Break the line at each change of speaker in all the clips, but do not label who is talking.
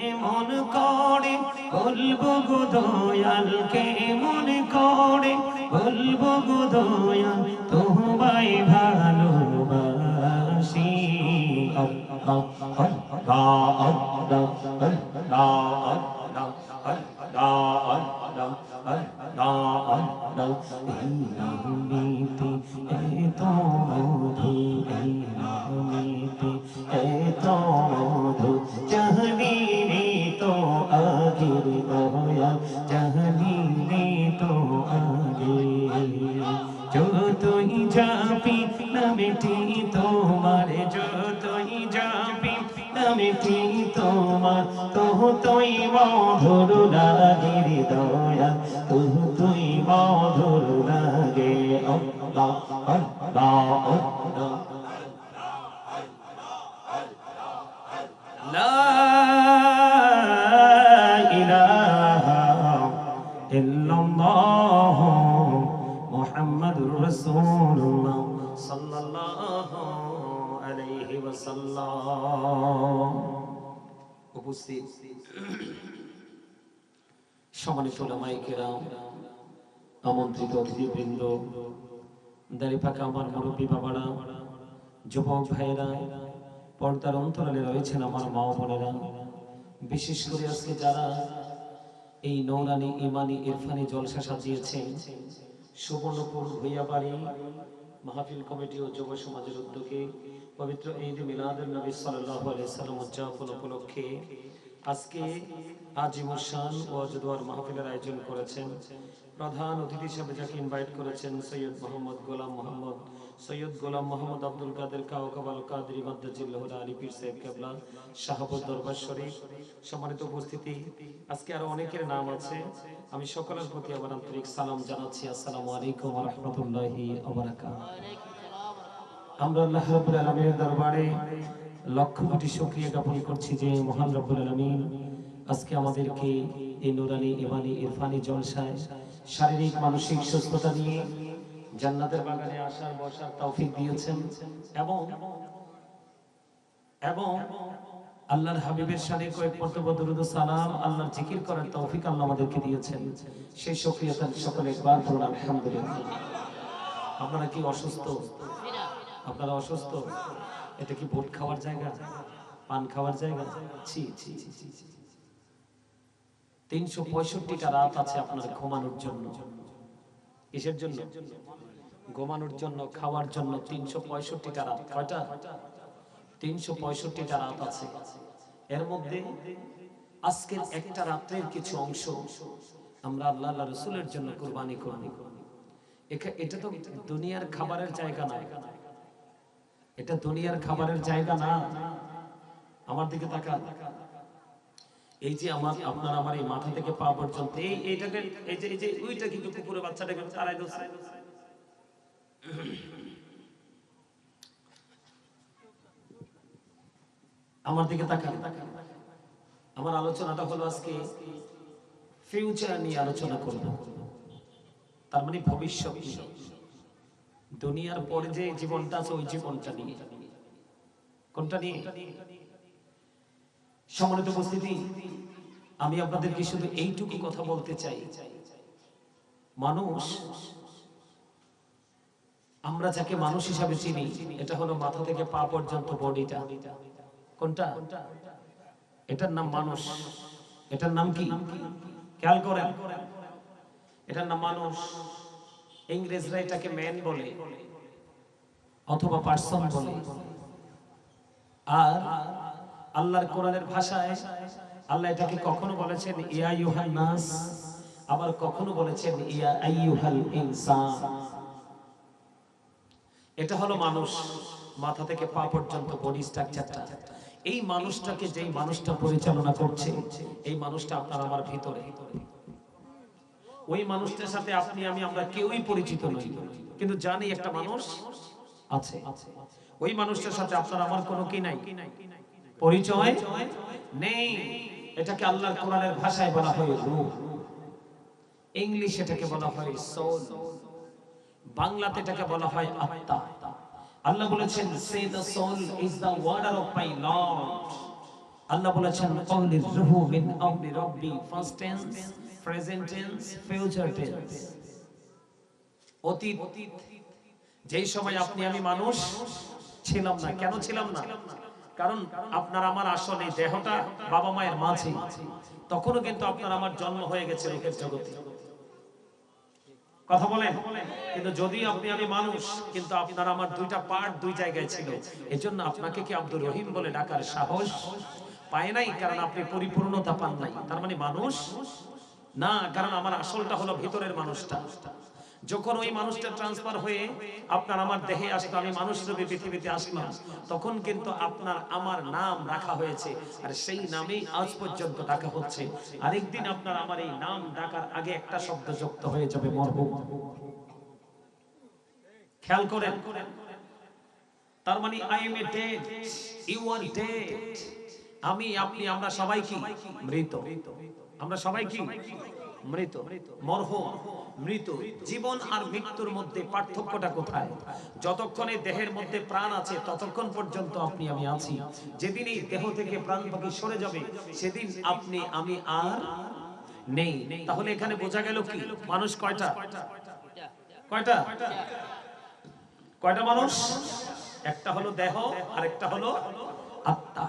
কেমন করে বলবো গো দয়াল, কেমন করে বলবো গো দয়াল, তোমায় ভালোবাসি। আল্লাহ আল্লাহ আল্লাহ আল্লাহ আল্লাহ আল্লাহ আল্লাহ আল্লাহ। এই নামেতে এত মধু, এই নামেতে এত মধু, জানিনি তো আগের দয়াল, জানিনি তো আগে। যতই যাবি নামেটি তোমার, যতই যাবি নামেটি তোমার, ততই মধুর লাগে রে দয়াল, ততই মধুর লাগে। আল্লাহ আল্লাহ আল্লাহ। লা ইলাহা ইল্লাল্লাহ মুহাম্মাদুর রাসূলুল্লাহ সাল্লাল্লাহু আলাইহি ওয়াসাল্লাম। উপস্থিত সম্মানিত উলামায়ে কেরাম, আমন্ত্রিত অতিথিবৃন্দ, দাড়ি পাকা আমার মুরব্বী বাবারা, যুবক ভাইয়েরা, পর্দার অন্তরালে রয়েছেন আমার মা বোনেরা, বিশেষ করে আজকে যারা এই নৌরানি ইমানি ইরফানি জলসা সাজিয়েছেন, সুবর্ণপুর ভূঁইয়াবাড়ি মাহফিল কমিটি ও যুব সমাজের উদ্যোগে পবিত্র ঈদ মিলাদুন নবী সাল্লাল্লাহু আলাইহি সাল্লাম উদযাপন উপলক্ষে আজকে আজিমুস শান ওয়াজ দোয়ার মাহফিলের আয়োজন করেছেন। প্রধান অতিথি হিসেবে যাকে ইনভাইট করেছেন সৈয়দ গোলাম মোহাম্মদ আব্দুল কাদের কাওকাবাল কাদরি মাদ্দাজিল্লাহুল আলী পীর সাহেব কেবলা শাহপুর দরবার শরীফ। সম্মানিত উপস্থিতি, আজকে আরো অনেকের নাম আছে, আমি সকলের প্রতি আবার আন্তরিক সালাম জানাচ্ছি। আসসালামু আলাইকুম ওয়া রাহমাতুল্লাহি ওয়া বারাকাতুহু। আমরা আল্লাহ রাব্বুল আলামিনের দরবারে লক্ষ কোটি শুকরিয়া জ্ঞাপন করছি যে মহান রব্বুল আলামিন আজকে আমাদেরকে এই নুরানি ইমানি ইরফানি জলসায় শারীরিক মানসিক সুস্থতা নিয়ে জান্নাতের বাগানে আসার বসার তৌফিক দিয়েছেন এবং এবং আল্লাহর হাবিবের শানে কয়েক মর্তবা দরুদ ও সালাম, আল্লাহর জিকির করার তৌফিক আল্লাহ আমাদেরকে দিয়েছেন। সেই শুকরিয়া তার সকলে একবার বলুন আলহামদুলিল্লাহ। আপনারা কি অসুস্থ? আপনারা অসুস্থ? এটা কি ভোট খাওয়ার জায়গা, পান খাওয়ার জায়গা? ছি ছি ছি ছি। 365টা রাত আছে আপনার ঘুমানোর জন্য। কিসের জন্য? ঘুমানোর জন্য, খাওয়ার জন্য। 365টা রাত। কয়টা? 365টা রাত আছে। এর মধ্যে আজকের একটা রাতের কিছু অংশ আমরা আল্লাহ আল্লাহ রাসূলের জন্য কুরবানি করব। এটা তো দুনিয়ার খাবারের জায়গা না, এটা দুনিয়ার খাবারের জায়গা না। আমার দিকে তাকান। এই যে আপনার আমার এই মাথা থেকে পা পর্যন্ত এইটাকে এই যে ওইটা কিন্তু কুকুরের বাচ্চাটাকে তাড়াই দিচ্ছে। আমার দিকে তাকান। আমার আলোচনাটা হলো আজকে ফিউচার নিয়ে আলোচনা করব। তার মানে ভবিষ্যৎ, দুনিয়ার পরে যে জীবনটা আছে ওই জীবনটা নিয়ে। কোনটা নিয়ে? সম্মানিত উপস্থিতি, আমি আপনাদেরকে শুধু এইটুকু কথা বলতে চাই, মানুষ, আমরা যাকে মানুষ হিসাবে চিনি, এটা হলো মাথা থেকে পা পর্যন্ত বডিটা। কোনটা? এটার নাম মানুষ। এটার নাম কি? খেয়াল করেন, এটার নাম মানুষ। ইংরেজরা এটাকে ম্যান বলে অথবা পারসন বলে। আর আল্লাহর কোরআনের ভাষায় আল্লাহ এটাকে কখনো বলেছেন ইয়া আইয়ুহান নাস, আবার কখনো বলেছেন ইয়া আইয়ুহাল ইনসান। এটা হলো মানুষ, মাথা থেকে পা পর্যন্ত বডি স্ট্রাকচারটা। এই মানুষটাকে যেই মানুষটা পরিচালনা করছে, এই মানুষটা আপনার আমার ভিতরে। ওই মানুষটার সাথে আপনি আমি আমরা কেউই পরিচিত নই, কিন্তু জানি একটা মানুষ আছে। ওই মানুষটার সাথে আপনার আমার কোনো কি নাই, পরিচয় নেই। এটাকে আল্লাহর কোরআনের ভাষায় বলা হয় রূহ, ইংলিশ এটাকে বলা হয় সোল, বাংলাতে এটাকে বলা হয় আত্মা। আল্লাহ বলেছেন, সে the soul is the order of my lord. আল্লাহ বলেছেন কওলির রূহু মিন আমরি রাব্বি, first tense, present tense, future tense. অতীত, যেই সময় আপনি আমি মানুষ ছিলাম না। কেন ছিলাম না? কারণ আপনার আমার আসলে দেহটা বাবা মায়ের মাঝে, তখনও কিন্তু আপনার আমার জন্ম হয়ে গেছে রূহের জগতে। কথা বলেন। কিন্তু যদি আপনি আমি মানুষ, কিন্তু আপনার আমার দুইটা পার্ট দুই জায়গায় ছিল। এজন্য আপনাকে কি আব্দুর রহিম বলে ডাকার সাহস পায় নাই, কারণ আপনি পরিপূর্ণতা পান নাই। তার মানে মানুষ না, কারণ আমার আসলটা হলো ভিতরের মানুষটা। যখন ওই মানুষটা ট্রান্সফার হয়ে আপনার আমার দেহে আসলো, আমি মানুষ রূপে পৃথিবীতে আসলাম, তখন কিন্তু আপনার আমার নাম রাখা হয়েছে, আর সেই নামেই আজ পর্যন্ত ডাকা হচ্ছে। আরেকদিন আপনার আমার এই নাম ডাকার আগে একটা শব্দ যুক্ত হয়ে যাবে, মরহুম। খেয়াল করেন। তার মানে I am a dead, you are dead. আমি, আপনি, আমরা সবাই কি মৃত। আমরা সবাই কি মৃত, মরহুম, মৃত। জীবন আর মৃত্যুর মধ্যে পার্থক্যটা কোথায়? যতক্ষণে দেহের মধ্যে প্রাণ আছে ততক্ষণ পর্যন্ত আপনি আমি আছি। যেদিন এই দেহ থেকে প্রাণ পাখি সরে যাবে, সেদিন আপনি আমি আর নেই। তাহলে এখানে বোঝা গেল কি, মানুষ কয়টা? কয়টা? কয়টা মানুষ? একটা হলো দেহ, আর একটা হলো আত্মা,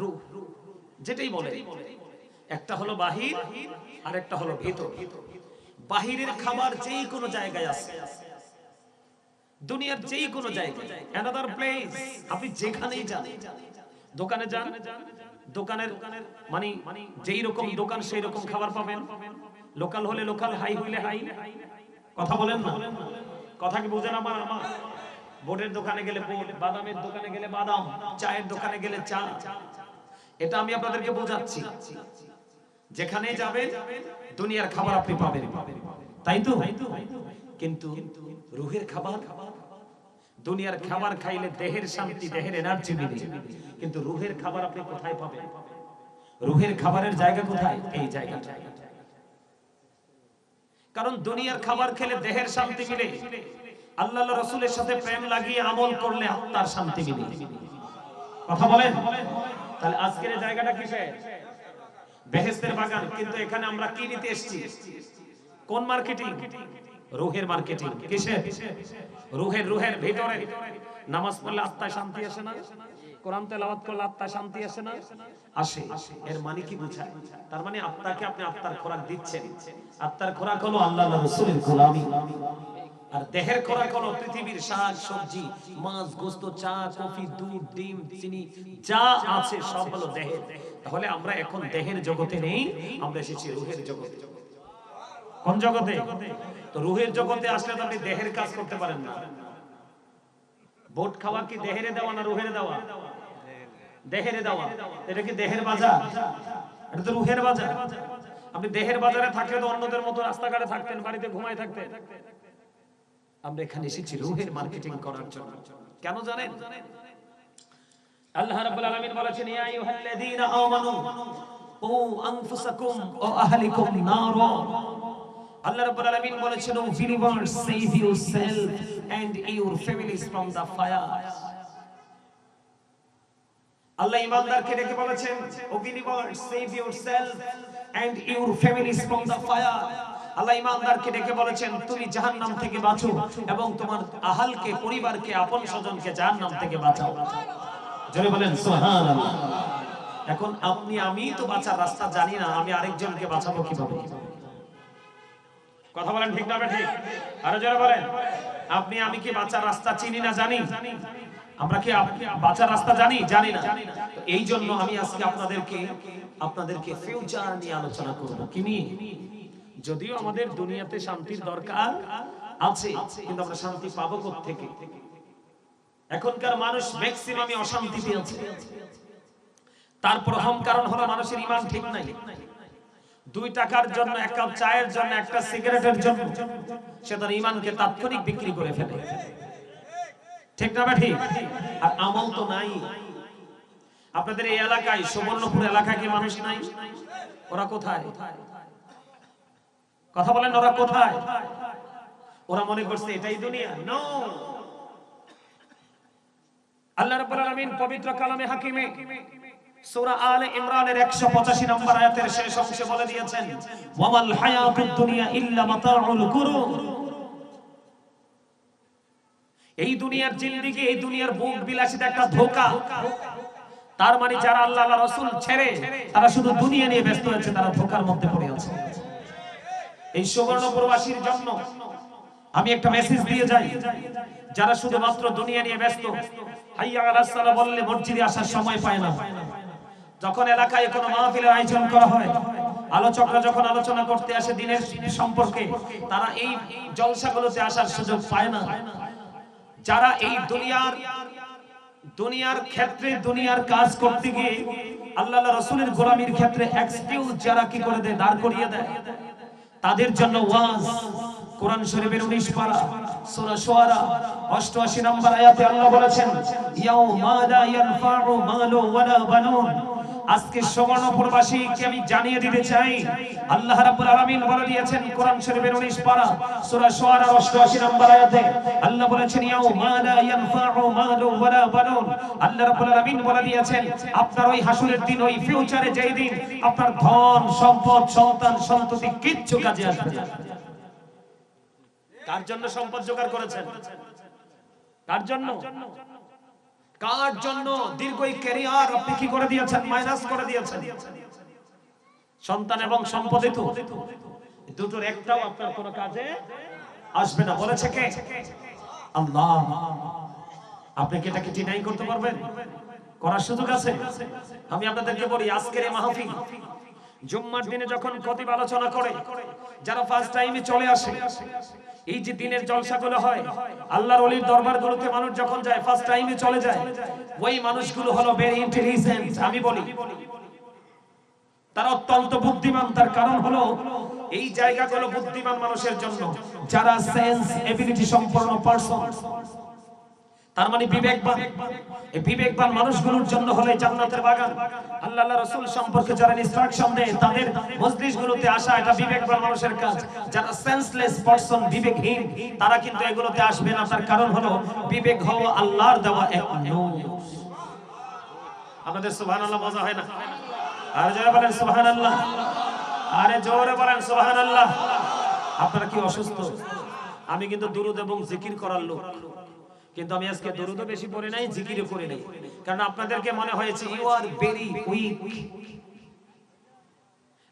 রূহ, যেটাই বলে। একটা হলো বাহির, আর একটা হলো ভিতর। বাহিরের খাবার যেই কোনো জায়গায় আছে, দুনিয়ার যেই কোনো জায়গায়, অ্যানাদার প্লেস, আপনি যেখানেই যান, দোকানে যান, দোকানের মানে যেই রকম দোকান সেই রকম খাবার পাবেন। লোকাল হলে লোকাল, হাই হইলে হাই। কথা বলেন না? কথা কি বুঝেন আমার? বোটের দোকানে গেলে বোট, বাদামের দোকানে গেলে বাদাম, চায়ের দোকানে গেলে চা। এটা আমি আপনাদেরকে বোঝাচ্ছি। যেখানে যাবেন দুনিয়ার খাবার আপনি পাবেন, তাই তো? কিন্তু রূহের খাবার, দুনিয়ার খাবার খাইলে দেহের শান্তি, দেহের এনার্জি মিলে, কিন্তু রূহের খাবার আপনি কোথায় পাবেন? রূহের খাবারের জায়গা কোথায়? এই জায়গাটা। কারণ দুনিয়ার খাবার খেলে দেহের শান্তি মিলে, আল্লাহর রাসূলের সাথে প্রেম লাগিয়ে আমল করলে আত্মার শান্তি মিলে। কথা বলেন। তাহলে আজকের এই জায়গাটা কিসের? বেহেশতের বাগান। কিন্তু এখানে আমরা কি নিতে এসেছি? কোন মার্কেটিং? রূহের মার্কেটিং। কিসের? রূহের। রূহের ভিতরে নামাজ পড়লে আত্মায় শান্তি আসে না? কোরআন তেলাওয়াত করলে আত্মায় শান্তি আসে না? আসে। এর মানে কি বোঝায়? তার মানে আত্মাকে আপনি আত্মার খোরাক দিচ্ছেন। আত্মার খোরাক হলো আল্লাহর রাসূলের গোলামি, আর দেহের খোরাক হলো পৃথিবীর শাক সবজি, মাছ, গোশত, চা, কফি, দুধ, ডিম, চিনি, যা আছে সব হলো দেহের। তাহলে আমরা এখন দেহের জগতে নেই, আমরা এসেছি রূহের জগতে। কোন জগতে? তো রূহের জগতে আসলে তো আপনি দেহের কাজ করতে পারেন না। বোট খাওয়া কি দেহেরে দেওয়া না রূহের দেওয়া? দেহেরে দেওয়া। এটা কি দেহের বাজার? এটা তো রূহের বাজার। আপনি দেহের বাজারে থাকলে তো অন্যদের মতো রাস্তাঘাটে থাকতেন, বাড়িতে ঘুমায় থাকতেন। আমরা এখানে এসেছি রূহের মার্কেটিং করার জন্য। কেন জানেন? আল্লাহ রাব্বুল আলামিন বলেছেন, ইয়া আইয়ুহাল্লাযীনা আমানু ও আনফুসাকুম ওয়া আহলিকুম নারা। আল্লাহ রাব্বুল আলামিন বলেছেন, ও believers, save yourself and your families from the fire। আল্লাহ ঈমানদারকে ডেকে বলেছেন, ও believers, save yourself and your families from the fire। আল্লাহ ঈমানদারকে ডেকে বলেছেন, তুমি জাহান্নাম থেকে বাঁচো এবং তোমার আহলকে, পরিবারকে, আপন স্বজনকে জাহান্নাম থেকে বাঁচাও। জোরে বলেন সুবহানাল্লাহ। এখন আপনি আমি তো বাঁচার রাস্তা জানি না, আমি আরেকজনকে বাঁচাবো কিভাবে? কথা বলেন ঠিক না ঠিক? আরো জোরে বলেন। আপনি আমি কি বাঁচার রাস্তা চিনি না জানি? আমরা কি বাঁচার রাস্তা জানি? জানি না। এই জন্য আমি আজকে আপনাদেরকে ফিউচার নিয়ে আলোচনা করব। কি নিয়ে? যদিও আমাদের দুনিয়াতে শান্তির দরকার আছে, কিন্তু আমরা শান্তি পাবো কোত্থেকে? এখনকার মানুষ ম্যাক্সিমামই অশান্তিতে আছে। তার প্রথম কারণ হলো মানুষের ঈমান ঠিক নাই। 2 টাকার জন্য, 1 কাপ চায়ের জন্য, একটা সিগারেটের জন্য সে তার ঈমানকে তাৎক্ষণিক বিক্রি করে ফেলে। ঠিক না ঠিক? আর আমল তো নাই। আপনাদের এই এলাকায়, সুবর্ণপুর এলাকায় কি মানুষ নাই? ওরা কোথায়? কথা বলেন, ওরা কোথায়? ওরা মনে করছে এটাই দুনিয়া। নো। আল্লাহ রাব্বুল আলামিন পবিত্র কালামে হাকিমে সূরা আলে ইমরানের 185 নম্বর আয়াতের শেষ অংশে বলে দিয়েছেন, ওয়ামাল হায়াতুদ দুনিয়া ইল্লা মাতাউল গুরুর। এই দুনিয়ার জিন্দেগি, এই দুনিয়ার ভোগ বিলাসিতা একটা ধোঁকা। তার মানে যারা আল্লাহ আর রাসূল ছেড়ে তারা শুধু দুনিয়া নিয়ে ব্যস্ত আছে, তারা ধোঁকার মধ্যে পড়ে আছে। এই সুবর্ণ প্রবাসীর জন্য আমি একটা মেসেজ দিয়ে যাই, যারা শুধুমাত্র দুনিয়া নিয়ে ব্যস্ত, হাইয়া আলাস সালাহ বললে মসজিদে আসার সময় পায় না। যখন এলাকায় কোনো মাহফিলের আয়োজন করা হয়, আলোচকরা যখন আলোচনা করতে আসে দিনের সম্পর্কে, তারা এই জলসাগুলোতে আসার সুযোগ পায় না। যারা এই দুনিয়ার ক্ষেত্রে দুনিয়ার কাজ করতে গিয়ে আল্লাহ রাসূলের গোলামীর ক্ষেত্রে এক্সকিউজ যারা কি করে দেয়, দাঁড় করিয়ে দেয়, তাদের জন্য ওয়াজ। কোরআন শরীফের 19 পারা সূরা শুআরা 88 নম্বর আয়াতে আল্লাহ বলেছেন, ইয়াউমা লা ইয়ানফাউ মালু ওয়ালা বানুন। আজকে সুবর্ণ প্রবাসীকে আমি জানিয়ে দিতে চাই, আল্লাহ রাব্বুল আলামিন বলে দিয়েছেন কোরআন শরীফের 19 পারা সূরা শুআরা 88 নম্বর আয়াতে আল্লাহ বলেছেন, ইয়াউমা লা ইয়ানফাউ মালু ওয়ালা বানুন। আল্লাহ রাব্বুল আলামিন বলে দিয়েছেন, আপনার ওই হাসরের দিন, ওই ফিউচারে যেই দিন আপনার ধন সম্পদ সন্তান সন্ততি কিচ্ছু কাজে আসবে না। কার জন্য সম্পদ জোগাড় করেছেন? কার জন্য? কার জন্য দীর্ঘ ক্যারিয়ার আপনি কি করে দিয়েছেন? মাইনাস করে দিয়েছেন। সন্তান এবং সম্পদে তো দুটোর একটাও আপনার কোনো কাজে আসবে না। বলেছে কে? আল্লাহ। আপনি কি এটাকে ডিনাই করতে পারবেন? করার সুযোগ আছে? আমি আপনাদেরকে বলি, আজকের এই মাহফিল জুম্মার দিনে যখন খতিব আলোচনা করে, যারা ফার্স্ট টাইমে চলে আসে, এই যে দিনের জলসাগুলো হয়, আল্লাহর ওলির দরবারগুলোতে মানুষ যখন যায় ফার্স্ট টাইমে চলে যায়, ওই মানুষগুলো হলো ভেরি ইন্টেলিজেন্ট। আমি বলি তারা অত্যন্ত বুদ্ধিমান। তার কারণ হলো এই জায়গাগুলো বুদ্ধিমান মানুষের জন্য, যারা সেন্স এবিলিটি সম্পন্ন পারসন, তার মানে বিবেকবান। এই বিবেকবান মানুষগুলোর জন্য হলো জান্নাতের বাগান। আল্লাহর রাসূল সম্পর্কে যারা ইনস্ট্রাকশন দেয়, তাদের মজলিসগুলোতে আসা এটা বিবেকবান মানুষের কাজ। যারা সেন্সলেস পারসন, বিবেকহীন, তারা কিন্তু এগুলোতে আসবে না। তার কারণ হলো বিবেক হওয়া আল্লাহর দেওয়া এক নূর। আপনাদের সুবহানাল্লাহ মজা হয় না? আর জোরে বলেন সুবহানাল্লাহ। আরে জোরে বলেন সুবহানাল্লাহ। আপনারা কি অসুস্থ? আমি কিন্তু দুরূদ এবং জিকির করার লোক, কিন্তু আমি আজকে দরুদও বেশি পড়ি নাই, জিকিরও করি নাই, কারণ আপনাদেরকে মনে হয়েছে ইউ আর ভেরি উইক।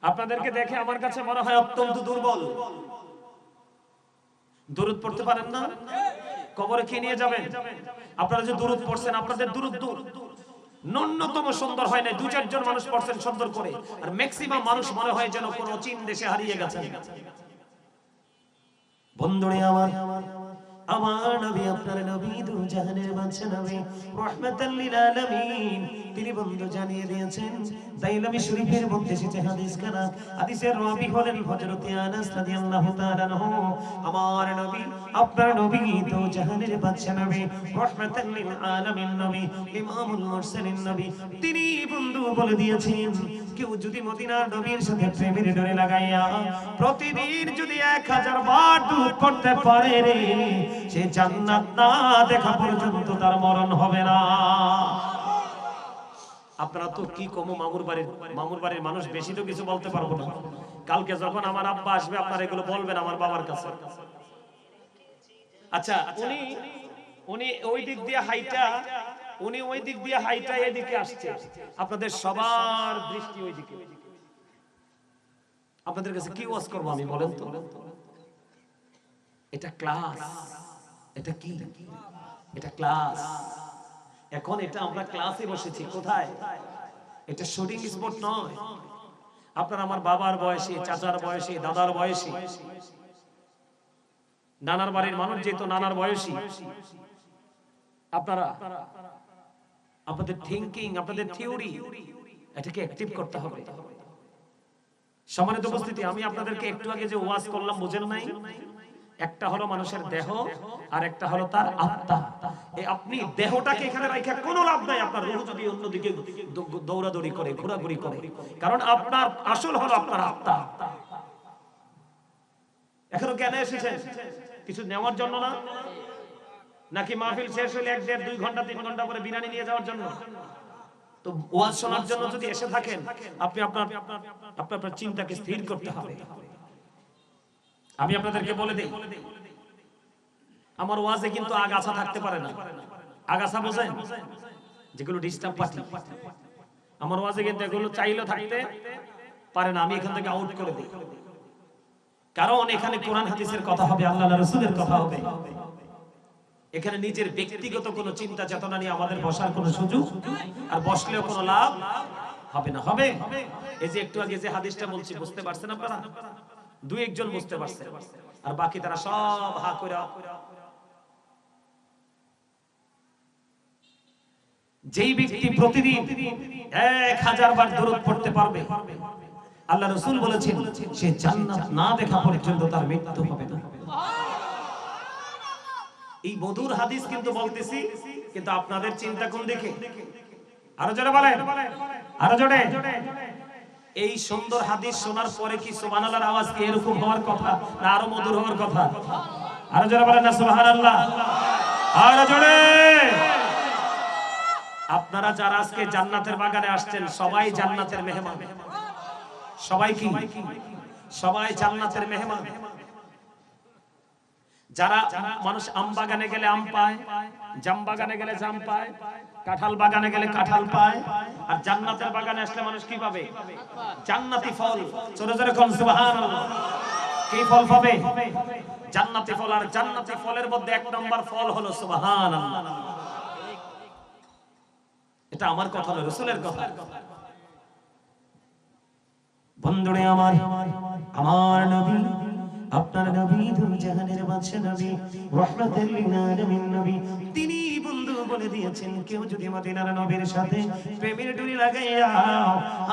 আপনাদেরকে দেখে আমার কাছে মনে হয় অত্যন্ত দুর্বল। দরুদ পড়তে পারেন না? কবরে কে নিয়ে যাবেন? আপনারা যে দরুদ পড়ছেন, আপনাদের দরুদ ন্যূনতম সুন্দর হয় না। 2-4 জন মানুষ পড়ছেন সুন্দর করে, আর ম্যাক্সিমাম মানুষ মনে হয় যেন কোন অচিন দেশে হারিয়ে গেছেন। বন্ধুরে আমার নবী, আপনার নবী, দু জাহানের বাদশা নবী, রাহমাতাল লিল আলামিন, তিনি বন্ধু জানিয়ে দিয়েছেন। দাইলামি শরীফের মধ্যে এসেছে হাদিস কানা, হাদিসের রাবী হলেন হযরত আনাস রাদিয়াল্লাহু তাআলা আনহু। আমার নবী, আপনার নবী, দু জাহানের বাদশা নবী, রাহমাতাল লিল আলামিন নবী, ইমামুল মুরসালিন নবী, তিনি বন্ধু বলে দিয়েছেন, কেউ যদি মদিনার নবীর সাথে প্রেমের ডোরে লাগাইয়া প্রতিদিন যদি 1000 বার দুরূদ পড়তে পারে রে, সে জান্নাত না দেখা পর্যন্ত তার মরণ হবে না। আপনারা তো কি কম মামুর বাড়ির মানুষ, বেশি তো কিছু বলতে পারবো না। কালকে যখন আমার আব্বা আসবে, আপনারা এগুলো বলবেন আমার বাবার কাছে। আচ্ছা, উনি ওই দিক দিয়ে হাইটা এদিকে আসছে, আপনাদের সবার দৃষ্টি ওইদিকে। আপনাদের কাছে কি ওয়াজ করবো আমি, বলেন তো? এটা ক্লাস, এটা কি? এটা ক্লাস। এখন এটা আমরা ক্লাসে বসেছি। কোথায়? এটা শুটিং স্পট নয়। আপনারা আমার বাবার বয়সী, চাচার বয়সী, দাদার বয়সী, নানার বাড়ির মানুষ যেহেতু নানার বয়সী, আপনারা আপনাদের থিংকিং, আপনাদের থিওরি, এটাকে অ্যাক্টিভ করতে হবে। সম্মানিত উপস্থিতি, আমি আপনাদেরকে একটু আগে যে ওয়াজ করলাম, বুঝেন নাই? একটা হলো মানুষের দেহ, আর একটা হলো তার আত্মা। এই আপনি দেহটাকে এখানে রাখা কোনো লাভ নাই, আপনার রূহ যদি অন্যদিকে দৌড়াদৌড়ি করে, ঘোরাঘুরি করে, কারণ আপনার আসল হলো আপনার আত্মা। এখনো কেন এসেছেন? কিছু নেওয়ার জন্য না? নাকি মাহফিল শেষ হলে 1-1.5-2 ঘন্টা 3 ঘন্টা পরে বিরিয়ানি নিয়ে যাওয়ার জন্য? তো ওয়াজ শোনার জন্য যদি এসে থাকেন, আপনি আপনার চিন্তাকে স্থির করতে হবে। আমি আপনাদেরকে বলে দেই, আমার ওয়াজে কিন্তু আগাছা থাকতে পারে না। আগাছা বোঝেন? যেগুলো ডিস্টার্ব পার্টি, আমার ওয়াজে কিন্তু এগুলো চাইলেও থাকতে পারে না। আমি এখান থেকে আউট করে দিই, কারণ এখানে কোরআন হাদিসের কথা হবে, আল্লাহর রাসূলের কথা হবে। এখানে নিজের ব্যক্তিগত কোনো চিন্তা চেতনা নিয়ে আমাদের বসার কোনো সুযোগ, আর বসলেও কোনো লাভ হবে না। হবে এই যে একটু আগে যে হাদিসটা বলছি, বুঝতে পারছেন আপনারা? দুই একজন বুঝতে পারছেন, আর বাকি তারা সব হা করে। যেই ব্যক্তি প্রতিদিন 1000 বার দরুদ পড়তে পারবে, আল্লাহ রাসূল বলেছেন সে জান্নাত না দেখা পর্যন্ত তার মৃত্যু হবে না। এই মধুর হাদিস কিন্তু বলতেছি, কিন্তু আপনাদের চিন্তা কোন দিকে? আরো জোরে বলেন, আরো জোরে। এই সুন্দর হাদিস শোনার পরে কি সুবহানাল্লাহর আওয়াজ কি এরকম হওয়ার কথা, না আরো মধুর হওয়ার কথা? আরো জোরে বলেন না সুবহানাল্লাহ, আরো জোরে। আপনারা যারা আজকে জান্নাতের বাগানে আসছেন, সবাই জান্নাতের মেহমান। সবাই কি? সবাই জান্নাতের মেহমান। যারা মানুষ আম বাগানে গেলে আম পায়, জাম বাগানে গেলে জাম পায়, কাঁঠাল বাগানে গেলে কাঁঠাল পায়, আর জান্নাতের বাগানে আসলে মানুষ কি পাবে? জান্নাতি ফল। জোরে জোরে কোন সুবহানাল্লাহ। কি ফল পাবে? জান্নাতি ফল। আর জান্নাতি ফলের মধ্যে এক নম্বর ফল হলো সুবহানাল্লাহ। এটা আমার কথা না, রাসূলের কথা। বন্ধুরে আমার, আমার নবী, আপনার নবী, দুজাহানের বাদশা নবী, রাহমাতুল লিল আলামিন নবী, তিনি বন্ধু বলে দিয়েছেন, কেউ যদি মদিনার নবীর সাথে প্রেমের ডুরি লাগাইয়া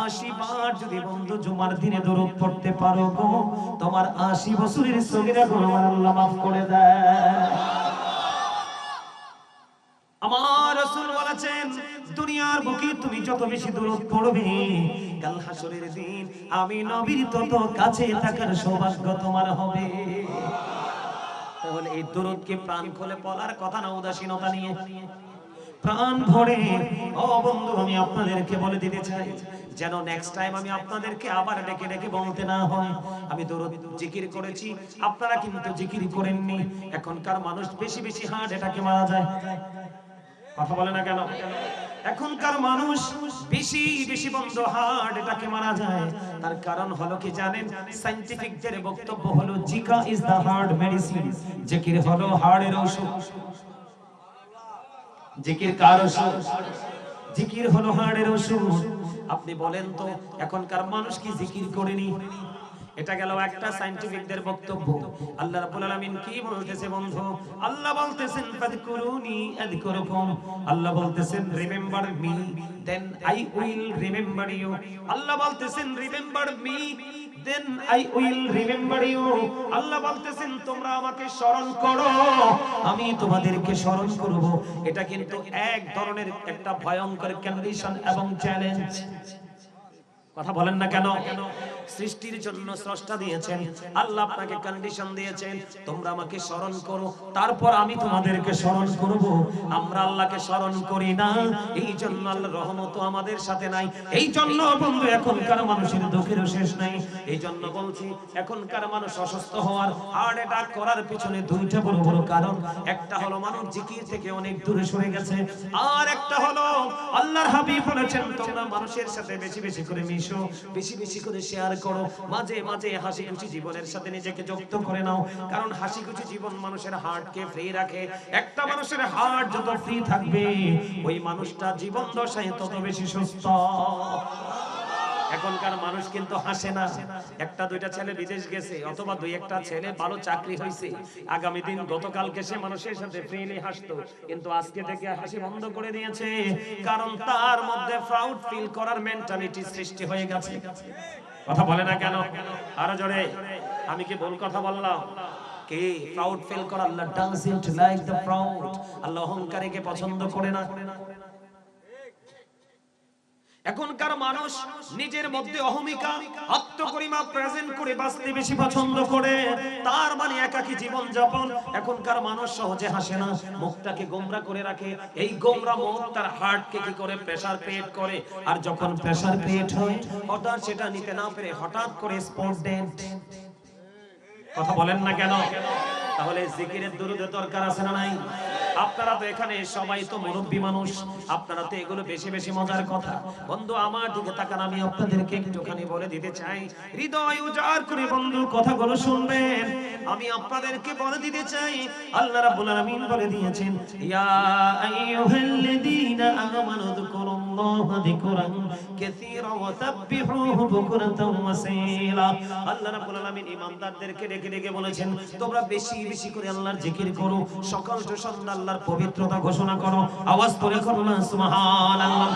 80 বার যদি বন্ধু জুমার দিনে দরুদ পড়তে পারো গো, তোমার 80 বছরের সগীরা গুনাহ আল্লাহ মাফ করে দেয়। আমার রাসূল বলেছেন, দুনিয়ার বুকে তুমি যত বেশি দরুদ পড়বে, কাল হাসরের দিন আমি নবীর তত কাছে থাকার সৌভাগ্য তোমার হবে। তাহলে এই দরুদকে প্রাণ খুলে পড়ার কথা না, উদাসীনতা নিয়ে প্রাণ ভরে। ও বন্ধু, আমি আপনাদেরকে বলে দিতে চাই, যেন নেক্সট টাইম আমি আপনাদেরকে আবার ডেকে ডেকে বলতে না হয় আমি দরুদ জিকির করেছি, আপনারা কিন্তু জিকির করেননি। এখনকার মানুষ বেশি বেশি হার্ট অ্যাটাকে মারা যায়। কথা বলে না কেন? এখনকার মানুষ বেশি বেশি বন্ধ হার্ট এটাকে মারা যায়। তার কারণ হলো কি জানেন? সায়েন্টিফিকদের বক্তব্য হলো জিকা ইজ দা হার্ট মেডিসিন। জিকির হলো হার্টের ঔষধ। জিকির কার ঔষধ? জিকির হলো হার্টের ঔষধ। আপনি বলেন তো, এখনকার মানুষ কি জিকির করেনি? এটা গেল একটা সায়েন্টিফিকদের বক্তব্য। আল্লাহ রাব্বুল আলামিন কি বলতেছে বন্ধু? আল্লাহ বলতেছেন ফাযকুরুনি আযকুরুকুম। আল্লাহ বলতেছেন remember me then I will remember you. আল্লাহ বলতেছেন remember me then I will remember you. আল্লাহ বলতেছেন তোমরা আমাকে স্মরণ করো, আমি তোমাদেরকে স্মরণ করব। এটা কিন্তু এক ধরনের একটা ভয়ঙ্কর কন্ডিশন এবং চ্যালেঞ্জ। কথা বলেন না কেন? সৃষ্টির জন্য স্রষ্টা দিয়েছেন, আল্লাহ আপনাকে কন্ডিশন দিয়েছেন, তোমরা আমাকে স্মরণ করো, তারপর আমি তোমাদেরকে স্মরণ করব। আমরা আল্লাহকে স্মরণ করি না, এই জন্য আল্লাহর রহমত আমাদের সাথে নাই। এই জন্য বন্ধু এখনকার মানুষের দুঃখেরও শেষ নাই। এই জন্য বলছি, এখনকার মানুষ অসুস্থ হওয়ার, হার্ট অ্যাটাক করার পিছনে দুইটা বড় বড় কারণ। একটা হলো মানুষ জিকির থেকে অনেক দূরে সরে গেছে, আর একটা হলো আল্লাহর হাবিব বলেছেন তোমরা মানুষের সাথে বেশি বেশি করে মিশো, বেশি বেশি করে শেয়ার করো, মাঝে মাঝে হাসি খুশি জীবনের সাথে নিজেকে যুক্ত করে নাও। কারণ হাসি খুশি জীবন মানুষের হার্টকে ফ্রি রাখে। একটা মানুষের হার্ট যত ফ্রি থাকবে, ওই মানুষটা জীবন দশায় তত বেশি সুস্থ। এখনকার মানুষ কিন্তু হাসে না। একটা দুইটা ছেলে বিদেশ গেছে, অথবা দুই একটা ছেলে ভালো চাকরি হয়েছে, আগামী দিন গতকালকে সে মানুষের সাথে ফ্রিলি হাসতো, কিন্তু আজকে থেকে হাসি বন্ধ করে দিয়েছে। কারণ তার মধ্যে প্রাউড ফিল করার মেন্টালিটি সৃষ্টি হয়ে গেছে। কথা বলে না কেন? আরো জোরে। আমি কি ভুল কথা বললাম? কে প্রাউড ফিল করে? আল্লাহ ডাজন্ট লাইক দ্য প্রাউড। আল্লাহ অহংকারীকে পছন্দ করে না। এখনকার মানুষ নিজের মধ্যে অহমিকা আত্মগরিমা প্রেজেন্ট করে বাঁচতে বেশি পছন্দ করে, তার মানে একাকী জীবন যাপন। এখনকার মানুষ সহজে হাসে না, মুখটাকে গোমরা করে রাখে। এই গোমরা মুখ তার হার্টকে কি করে প্রেসার ক্রিয়েট করে, আর যখন প্রেসার ক্রিয়েট হয় হঠাৎ সেটা নিতে না পেরে হঠাৎ করে স্পট ডেড। কথা বলেন না কেন? তাহলে জিকিরের দুরুদের দরকার আছে না নাই? আপনারা তো এখানে সবাই তো মুরব্বী মানুষ, আপনারা তো এগুলো বেশি বেশি মজার কথা। বন্ধু আমার দিকে তাকান, আমি আপনাদেরকে একটুখানি বলে দিতে চাই, হৃদয় উজাড় করে বন্ধু কথাগুলো শুনবেন। আমি আপনাদেরকে বলে দিতে চাই, আল্লাহ রাব্বুল আলামিন বলে দিয়েছেন, ইয়া আইয়ুহাল্লাযীনা আমানু যকুরুল্লাহা যিকরান কাসীরা ওয়া সাব্বিহুহু বুকরাতাও ওয়া আসীলা। আল্লাহ রাব্বুল আলামিন ঈমানদারদেরকে ডেকে ডেকে বলেছেন, তোমরা বেশি বেশি করে আল্লাহর জিকির করো, সকাল ও সন্ধ্যা আল্লাহর পবিত্রতা ঘোষণা করো। আওয়াজ করে করো না সুবহানাল্লাহ।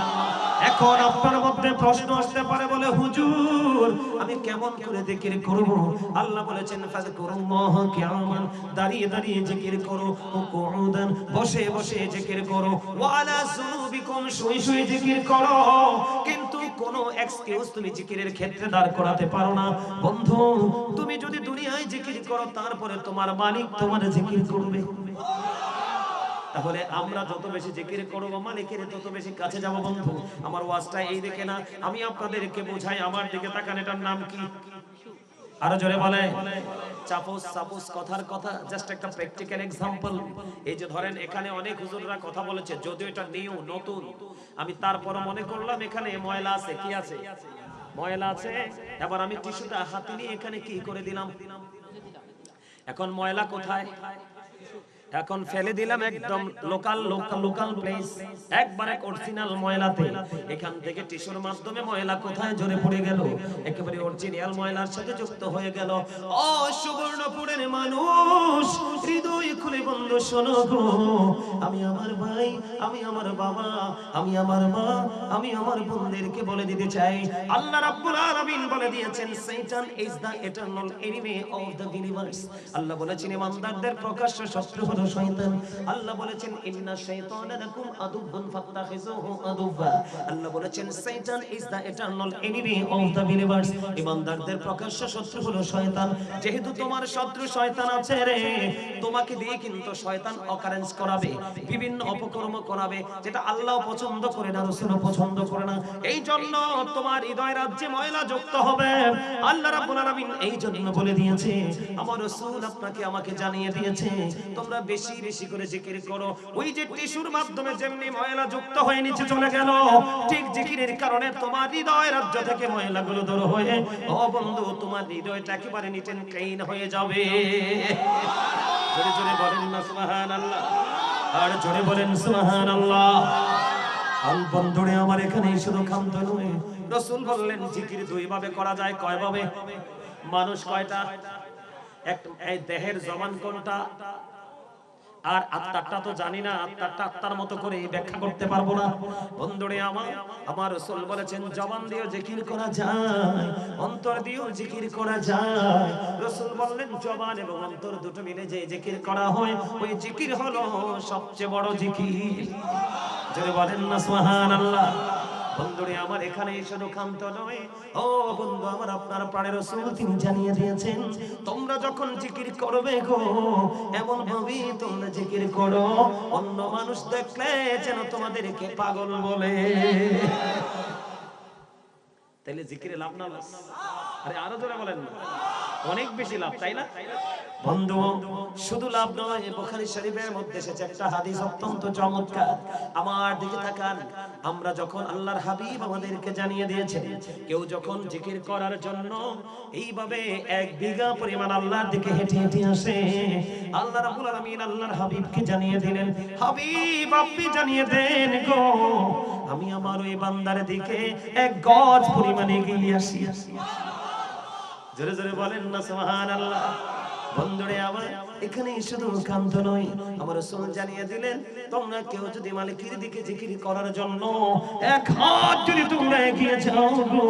এখন আপনার মধ্যে প্রশ্ন আসতে পারে, বলে হুজুর আমি কেমন করে জিকির করব? আল্লাহ বলেছেন ফাযকুরুল্লাহ কিয়ামান, দাঁড়িয়ে দাঁড়িয়ে জিকির করো, কুউদান বসে বসে জিকির করো, ওয়া আলা যুনুবিকুম শুয়ে শুয়ে জিকির করো। কিন্তু কোনো এক্সকিউজ তুমি জিকিরের ক্ষেত্রে দাঁড় করাতে পারো না। বন্ধু তুমি যদি দুনিয়ায় জিকির করো, তারপরে তোমার মালিক তোমার জিকির করবে। তাহলে আমরা যত বেশি জিকির করব, মালিকের তত বেশি কাছে যাব। বন্ধু আমার ওয়াজটা এই দিকে না, আমি আপনাদেরকে বোঝাই। আমার দিকে তাকান, এটার নাম কি? আরো জোরে বলে। সাপোজ কথার কথা, জাস্ট একটা প্র্যাকটিক্যাল এক্সাম্পল। এই যে ধরেন এখানে অনেক হুজুররা কথা বলেছে, যদিও এটা নিউ নতুন, আমি তারপরও মনে করলাম এখানে ময়লা আছে। কি আছে? ময়লা আছে। এবার আমি টিস্যুটা হাতে নিয়ে এখানে কি করে দিলাম? এখন ময়লা কোথায়? এখন ফেলে দিলাম একদম লোকাল প্লেস, একবারে অরিজিনাল ময়লাতে। এখান থেকে টিস্যুর মাধ্যমে ময়লা কোথায় ঝরে পড়ে গেল? একেবারে অরিজিনাল ময়লার সাথে যুক্ত হয়ে গেল। ও সুবর্ণপুরের মানুষ, হৃদয় খুলে বন্ধু শোনো গো, আমি আমার ভাই, আমি আমার বাবা, আমি আমার মা, আমি আমার বোনদেরকে বলে দিতে চাই, আল্লাহ রাব্বুল আলামিন বলে দিয়েছেন, শয়তান is the eternal enemy of the universe. আল্লাহ বলেছেন ইমানদারদের প্রকাশ্য শত্রু হলো শয়তান। আল্লাহ বলেছেন ইন্না শাইতানা লাকুম আদুব্বুন ফাত্তাখিযুহু আদুব্বা। আল্লাহ বলেছেন শয়তান is the eternal enemy of the universe. ইমানদারদের প্রকাশ্য শত্রু হলো শয়তান। যেহেতু তোমার শত্রু শয়তান আছে রে, তোমাকে দিয়ে কিন্তু শয়তান অকারেন্স করাবে, বিভিন্ন অপকর্ম করাবে, যেটা আল্লাহ পছন্দ করে না, রাসূলও পছন্দ করে না। এই জন্য তোমার হৃদয় রাজ্যে ময়লা যুক্ত হবে। আল্লাহ রাব্বুল আলামিন এই জন্য বলে দিয়েছে, আমার রাসূল আপনাকে আমাকে জানিয়ে দিয়েছে, তোমরা বেশি বেশি করে জিকির করো। ওই যে টিস্যুর মাধ্যমে যেমনি ময়লা যুক্ত হয়ে নিচে চলে গেল, ঠিক জিকিরের কারণে তোমার হৃদয় রাজ্য থেকে ময়লাগুলো দূর হয়ে, ও বন্ধু তোমার হৃদয়টা একেবারে নিট এন্ড ক্লিন হয়ে যাবে। জোরে জোরে বলেন না সুবহানাল্লাহ, আর জোরে বলেন সুবহানাল্লাহ। আল বন্ধুরে আমার এখানে শুধু খামতো নয়, রাসূল বললেন জিকির দুই ভাবে করা যায়। কয় ভাবে? মানুষ কয়টা? একটা এই দেহের জবান কোনটা, আর আত্মাটা তো জানি না, আত্মাটা আত্মার মতো করে ব্যাখ্যা করতে পারবো না। বন্ধুরে আমার রাসূল বলেছেন জবান দিয়েও জিকির করা যায়, অন্তর দিয়েও জিকির করা যায়। রাসূল বললেন জবান এবং অন্তর দুটো মিলে যে জিকির করা হয়, ওই জিকির হলো সবচেয়ে বড় জিকির। জোরে বলেন না সুবহানাল্লাহ। বন্ধুরে আমার এখানে শুধু ক্ষান্ত নয়, ও বন্ধু আমার, আপনার প্রাণের রাসূল তিনি জানিয়ে দিয়েছেন, তোমরা যখন জিকির করবে গো, এমন ভাবে তোমরা জিকির করো অন্য মানুষ দেখলে যেন তোমাদেরকে পাগল বলে। তাহলে জিকিরে লাভ না লস? আরে আরো জোরে বলেন না, অনেক বেশি লাভ, তাই না? বন্ধু শুধু লাভ নয়, বুখারী শরীফের মধ্যে এসেছে একটা হাদিস অত্যন্ত চমৎকার। আমার দিকে তাকান, আমরা যখন আল্লাহর হাবিব আমাদেরকে জানিয়ে দিয়েছেন, কেউ যখন জিকির করার জন্য এইভাবে 1 বিঘা পরিমাণ আল্লাহর দিকে হেঁটে হেঁটে আসে, আল্লাহ রাব্বুল আলামিন আল্লাহর হাবিবকে জানিয়ে দিলেন, হাবিব আপনি জানিয়ে দেন গো, আমি আমার ওই বান্দার দিকে 1 গজ পরিমাণ এগিয়ে আসি। জোরে জোরে বলেন না সুবহানাল্লাহ। বন্ধুরে আমার এখানে শুধু কান্ত নয়, আমার রাসূল জানিয়ে দিলেন, তোমরা কেউ যদি মালিকের দিকে জিকির করার জন্য 1 হাত যদি তোমরা এগিয়ে যাও গো,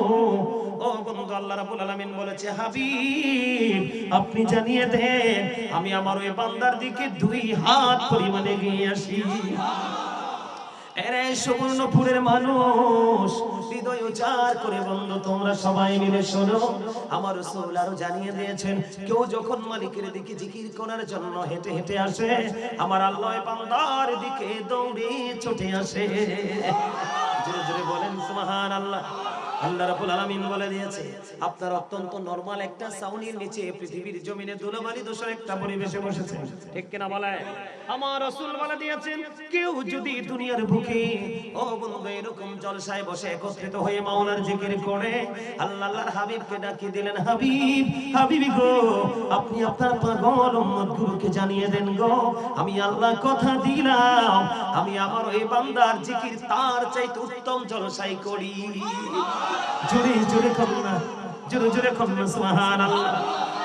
ও বন্ধু আল্লাহ রাব্বুল আলামিন বলেছে, হাবিব আপনি জানিয়ে দেন আমি আমার ওই বান্দার দিকে 2 হাত পরিমাণ এগিয়ে আসি। এরে সুবর্ণপুরের মানুষ, হৃদয় উজাড় করে বন্ধু তোমরা সবাই মিলে শোনো, আমার রাসূল আরো জানিয়ে দিয়েছেন, কেউ যখন মালিকের দিকে জিকির করার জন্য হেঁটে হেঁটে আসে, আমার আল্লাহ বান্দার দিকে দৌড়ে ছুটে আসে। জোরে জোরে বলেন সুবহানাল্লাহ। আল্লাহ রাব্বুল আলামিন বলে দিয়েছে, আপনার অত্যন্ত নরমাল একটা ছাউনির নিচে পৃথিবীর জমিনে ধুলোবালি দূষণ একটা পরিবেশে বসেছে, ঠিক কিনা বলে? আমার রাসূল বলে দিয়েছেন, কেউ যদি দুনিয়ার বুকে ও বন্ধু এরকম জলসায় বসে একত্রিত হয়ে মাওলার জিকির করে, আল্লাহর হাবিবকে ডাকি দিলেন, হাবিব হাবিবি গো, আপনি আপনার পাগল উম্মতগুলোকে জানিয়ে দেন গো, আমি আল্লাহ কথা দিলাম, আমি আমার ওই বান্দার জিকির তার চাইতে উত্তম জলসায় করি। জোরে জোরে কন্যা, জোরে জোরে কন্যা সুবহানাল্লাহ।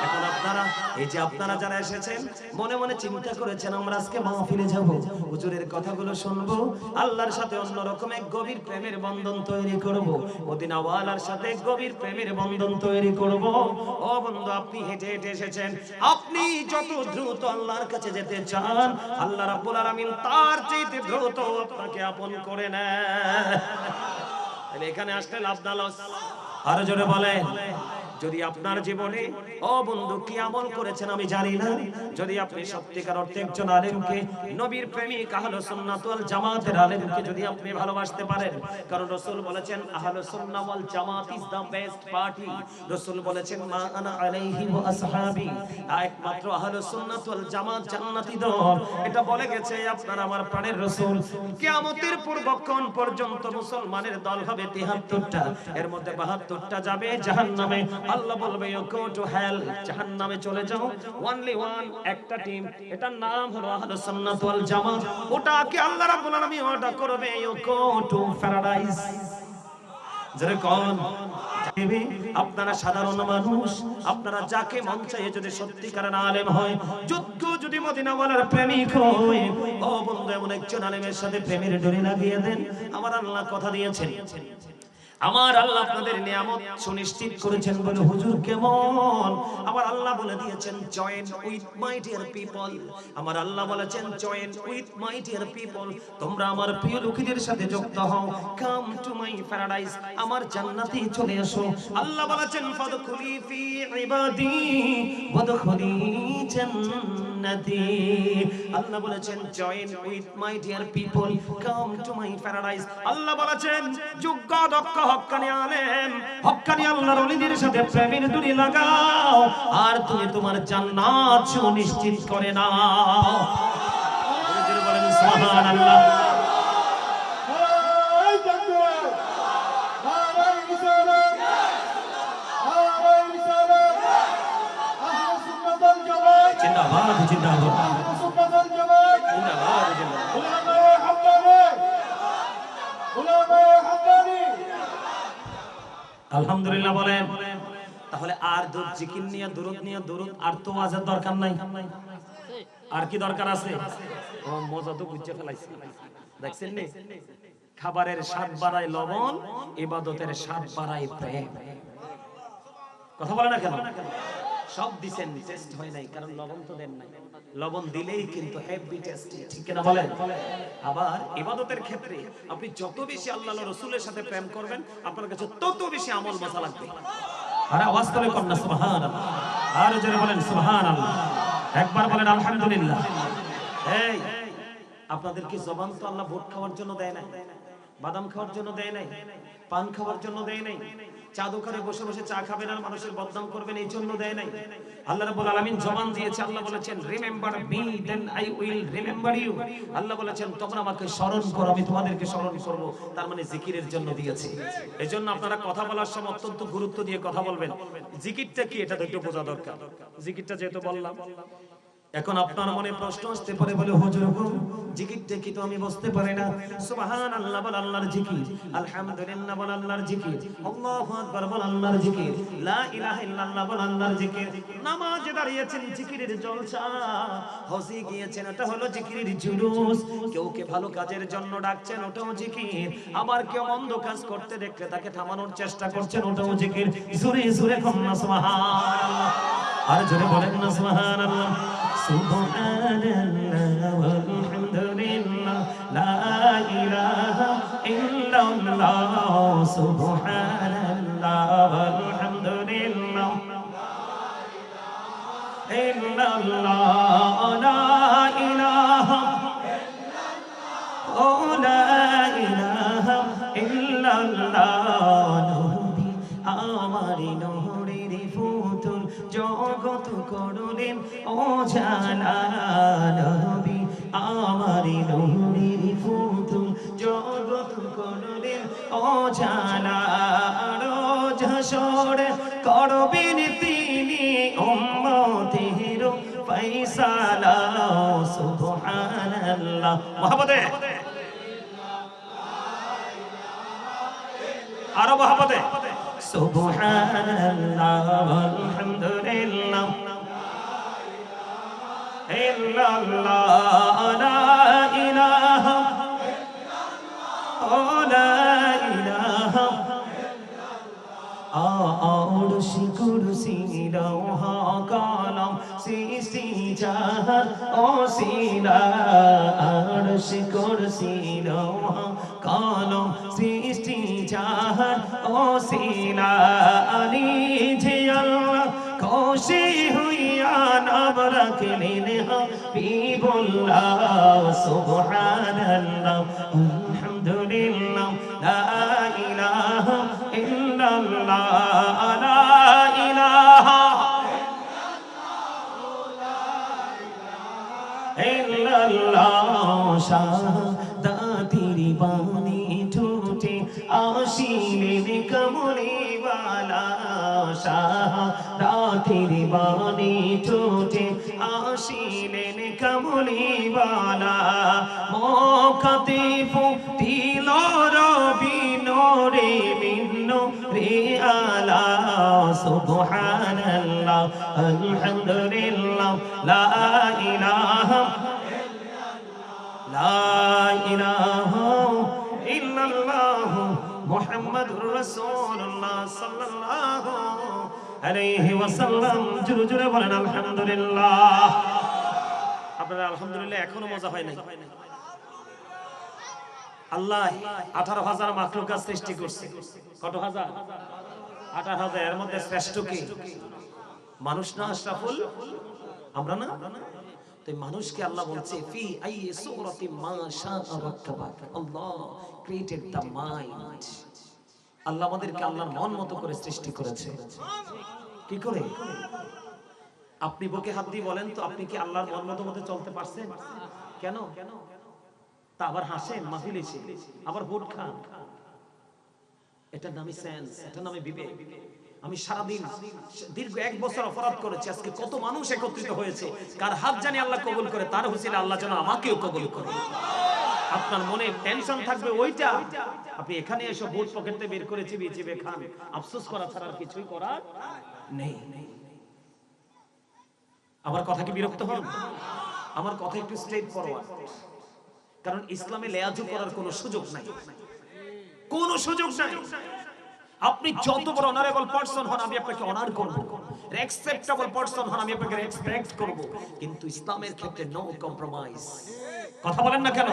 এখন আপনারা এই যে আপনারা যারা এসেছেন মনে মনে চিন্তা করেছেন আমরা আজকে মাহফিলে যাব, হুজুরের কথাগুলো শুনবো, আল্লাহর সাথে অন্যরকম এক গভীর প্রেমের বন্ধন তৈরি করব, মদিনা ওয়ালার সাথে গভীর প্রেমের বন্ধন তৈরি করব। ও বন্ধু, আপনি হেঁটে হেঁটে এসেছেন, আপনি যত দ্রুত আল্লাহর কাছে যেতে চান, আল্লাহ রাব্বুল আলামিন তার চাইতে দ্রুত আপনাকে আপন করে নেয়। এখানে আসলে লাভ না লস? আরো জোরে বলেন। যদি আপনার জীবনে ও বন্ধু কি আমল করেছেন আমি জানি না, যদি আপনি সত্যিকার অর্থে একজন আলেমকে, নবীর প্রেমিক আহলুস সুন্নাত ওয়াল জামাতের আলেমকে যদি আপনি ভালোবাসতে পারেন, কারণ রাসূল বলেছেন আহলুস সুন্নাহ ওয়াল জামাত ইজ দা বেস্ট পার্টি। রাসূল বলেছেন মা আনা আলাইহি ওয়া আসহাবি, একমাত্র আহলুস সুন্নাত ওয়াল জামাত জান্নাতি দল, এটা বলে গেছে আপনার আমার প্রাণের রাসূল। কিয়ামতের পূর্বক্ষণ পর্যন্ত মুসলমানের দল হবে ৭৩টা, এর মধ্যে ৭২টা যাবে জাহান্নামে। আল্লাহ বলবে ইউ গো টু হেল, জাহান্নামে চলে যাও। অনলি ওয়ান, একটা টিম, এটার নাম হলো আহলুস সুন্নাত ওয়াল জামাত, ওটাকে আল্লাহ রাব্বুল আলামিন অর্ডার করবে ইউ গো টু প্যারাডাইস। যারা কোন আপনারা সাধারণ মানুষ, আপনারা যাকে মন চায় যদি সত্যিকারের আলেম হয়, যোগ্য যদি মদিনা ওয়ালার প্রেমিক হয়, ও বন্ধু এমন একজন আলেমের সাথে প্রেমের ডোরি লাগিয়ে দেন। আমার আল্লাহ কথা দিয়েছেন, আমার আল্লাহ আপনাদের নিয়ামত সুনিশ্চিত করেছেন বলে হুজুর কেমন? আমার আল্লাহ বলে দিয়েছেন join with my dear people, আমার আল্লাহ বলেছেন join with my dear people, তোমরা আমার প্রিয় লোকেদের সাথে যুক্ত হও, কাম টু মাই প্যারাডাইস, আমার জান্নাতে চলে আসো। আল্লাহ বলেছেন ফাদখুলি ফি ইবাদি ওয়াদখুলি জান্নাতি, আল্লাহ বলেছেন join with my dear people, come to my paradise. আল্লাহ বলেছেন যোগ্য দক্ষ হক্কানি আলেম, হক্কানি আল্লাহর ওলিদের সাথে প্রেমের ডুরি লাগাও, আর তুমি তোমার জান্নাত সুনিশ্চিত করে নাও। বলেন সুবহানাল্লাহ। জিন্দাবাদ জিন্দাবাদ জিন্দাবাদ আলহামদুলিল্লাহ বলেন। তাহলে আর জিকির নিয়ে দুরূদ নিয়ে দুরূদ আর তো ওয়াজের দরকার নাই, আর কি দরকার আছে? ও মজা তো বুঝে ফেলাইছে, দেখছেন নি? খাবারের স্বাদ বাড়ায় লবণ, ইবাদতের স্বাদ বাড়ায় প্রেম। কথা বলে না কেন? সব দিবেন, টেস্ট হয় নাই, কারণ লবণ তো দেন নাই। লবণ দিলেই কিন্তু হেভি টেস্টি, ঠিক কিনা বলেন? আবার ইবাদতের ক্ষেত্রে আপনি যত বেশি আল্লাহর রাসূলের সাথে প্রেম করবেন, আপনার কাছে তত বেশি আমল মজা লাগবে। আর আওয়াজ করে কন্না সুবহানাল্লাহ, আর জোরে বলেন সুবহানাল্লাহ, একবার বলেন আলহামদুলিল্লাহ। এই আপনাদের কি জবান তো আল্লাহ ভোট খাওয়ার জন্য দেয় না, বাদাম খাওয়ার জন্য দেয় নাই, পান খাওয়ার জন্য দেয় নাই, চা দোকানে বসে বসে চা খাবেন আর মানুষের বদনাম করবেন এই জন্য দেয় নাই। আল্লাহ রাব্বুল আলামিন জবান দিয়েছে, আল্লাহ বলেছেন remember me then I will remember you. আল্লাহ বলেছেন তোমরা আমাকে স্মরণ করো, আমি তোমাদেরকে স্মরণ করব, তার মানে জিকিরের জন্য দিয়েছি। এজন্য আপনারা কথা বলার সময় অত্যন্ত গুরুত্ব দিয়ে কথা বলবেন। জিকিরটা কি এটা তো একটু বোঝা দরকার। জিকিরটা যেহেতু বললাম, এখন আপনার মনে প্রশ্ন আসতে পারে, বলে হুজুর গো জিকিরটা কি তো আমি বুঝতে পারি না। সুবহানাল্লাহ বল আল্লাহর জিকির, আলহামদুলিল্লাহ বল আল্লাহর জিকির, আল্লাহু আকবার বল আল্লাহর জিকির, লা ইলাহা ইল্লাল্লাহ বল আল্লাহর জিকির। নামাজে দাঁড়িয়েছেন জিকিরের জলসা, হজে গিয়েছেন ওটা হলো জিকিরের জুলুস, কেউ কে ভালো কাজের জন্য ডাকছেন ওটাও জিকির, আবার কেউ মন্দ কাজ করতে দেখলে তাকে থামানোর চেষ্টা করছেন ওটাও জিকির। জোরে জোরে কন্না সুবহানাল্লাহ, আর জোরে বলেন না সুবহানাল্লাহ। সুবহানাল্লাহ ওয়ালহামদুলিল্লাহ লা ইলাহা সুবহানাল্লাহ আলহামদুলিল্লাহ ইল্লাল্লাহ লা ইলাহা ও লা ইলাহা ইল্লাল্লাহ নবী আমার নূরের ফুতুল জগৎ করলেন ও জালা নবী আমার নূরের ফুতুল জগৎ করলেন ও জালা রোজ হাসর করবেন তিনি উম্মতের ফয়সালা সুবহানাল্লাহ মহব্বতে আরো মহব্বতে সুবহানাল্লাহ আলহামদুলিল্লাহ ইল্লাল্লাহ লা ইলাহা ও লা ইলাহা আরশ কুরসি লৌহ কলম সৃষ্টি জাহান ওসিলা আরশ কুরসি লৌহ কলম সৃষ্টি জাহান ওসিলা আলী যে আল্লাহ খুশি হইয়া নাম রাখলেন হাবিবুল্লাহ সুবহানাল্লাহ আলহামদুলিল্লাহ লা ইলাহা ইল্লাল্লাহ লা ইলাহা ইল্লাল্লাহ শাহাদাতির বাণী ঠোঁটে আসিলেন কামলিওয়ালা শাহাদাতির বাণী ঠোঁটে আসিলেন কামলিওয়ালা মক্কাতে ফুটিল রবি নূরে মিন্নু রে আলা সুবহানাল্লাহ আলহামদুলিল্লাহ লা ইলাহা লা ইলাহা ইল্লাল্লাহ মুহাম্মাদুর রাসূলুল্লাহ সাল্লাল্লাহু আলাইহি ওয়াসাল্লাম জোরে জোরে বলেন আলহামদুলিল্লাহ আপনারা আলহামদুলিল্লাহ এখনো মজা হয় নাই আল্লাহ 18,000 মাখলুকাত সৃষ্টি করছে কত হাজার 18,000 এর মধ্যে শ্রেষ্ঠ কি মানুষ না আশরাফুল আমরা না তো মানুষকে আল্লাহ বলছে ফি আইয়ি সূরাতি মা শাআ রাক্কাবাক আল্লাহ ক্রিয়েটেড দ্য মাইন্ড আল্লাহ আমাদেরকে আল্লাহর মন মতো করে সৃষ্টি করেছে কি করে আপনি বুকে হাত দিয়ে বলেন তো আপনি কি আল্লাহর মন মতো মতো চলতে পারছেন কেন তা আবার হাসেন মাহফিলে এসে আবার ভোট খান এটার নামই সেন্স এটার নামই বিবেক আমি সারাদিন দীর্ঘ 1 বছর অপরাধ করেছি আজকে কত মানুষ একত্রিত হয়েছে কার হাত জানি আল্লাহ কবুল করে তার হুসিলে আল্লাহ যেন আমাকেও কবুল করে আপনার মনে টেনশন থাকবে ওইটা আপনি এখানে এসে ভোট পকেটে বের করে চিবিয়ে চিবিয়ে খান আফসোস করা ছাড়া আর কিছুই করার নেই আমার কথা কি বিরক্ত হন আমার কথা একটু স্ট্রেট ফরওয়ার্ড কারণ ইসলামে লেয়াজু করার কোনো সুযোগ নাই কোনো সুযোগ নাই আপনি যত বড় অনারেবল পারসন হন আমি আপনাকে অনার করব রেসপেক্টেবল পারসন হন আমি আপনাকে রেসপেক্ট করব কিন্তু ইসলামের ক্ষেত্রে নো কম্প্রোমাইজ কথা বলেন না কেন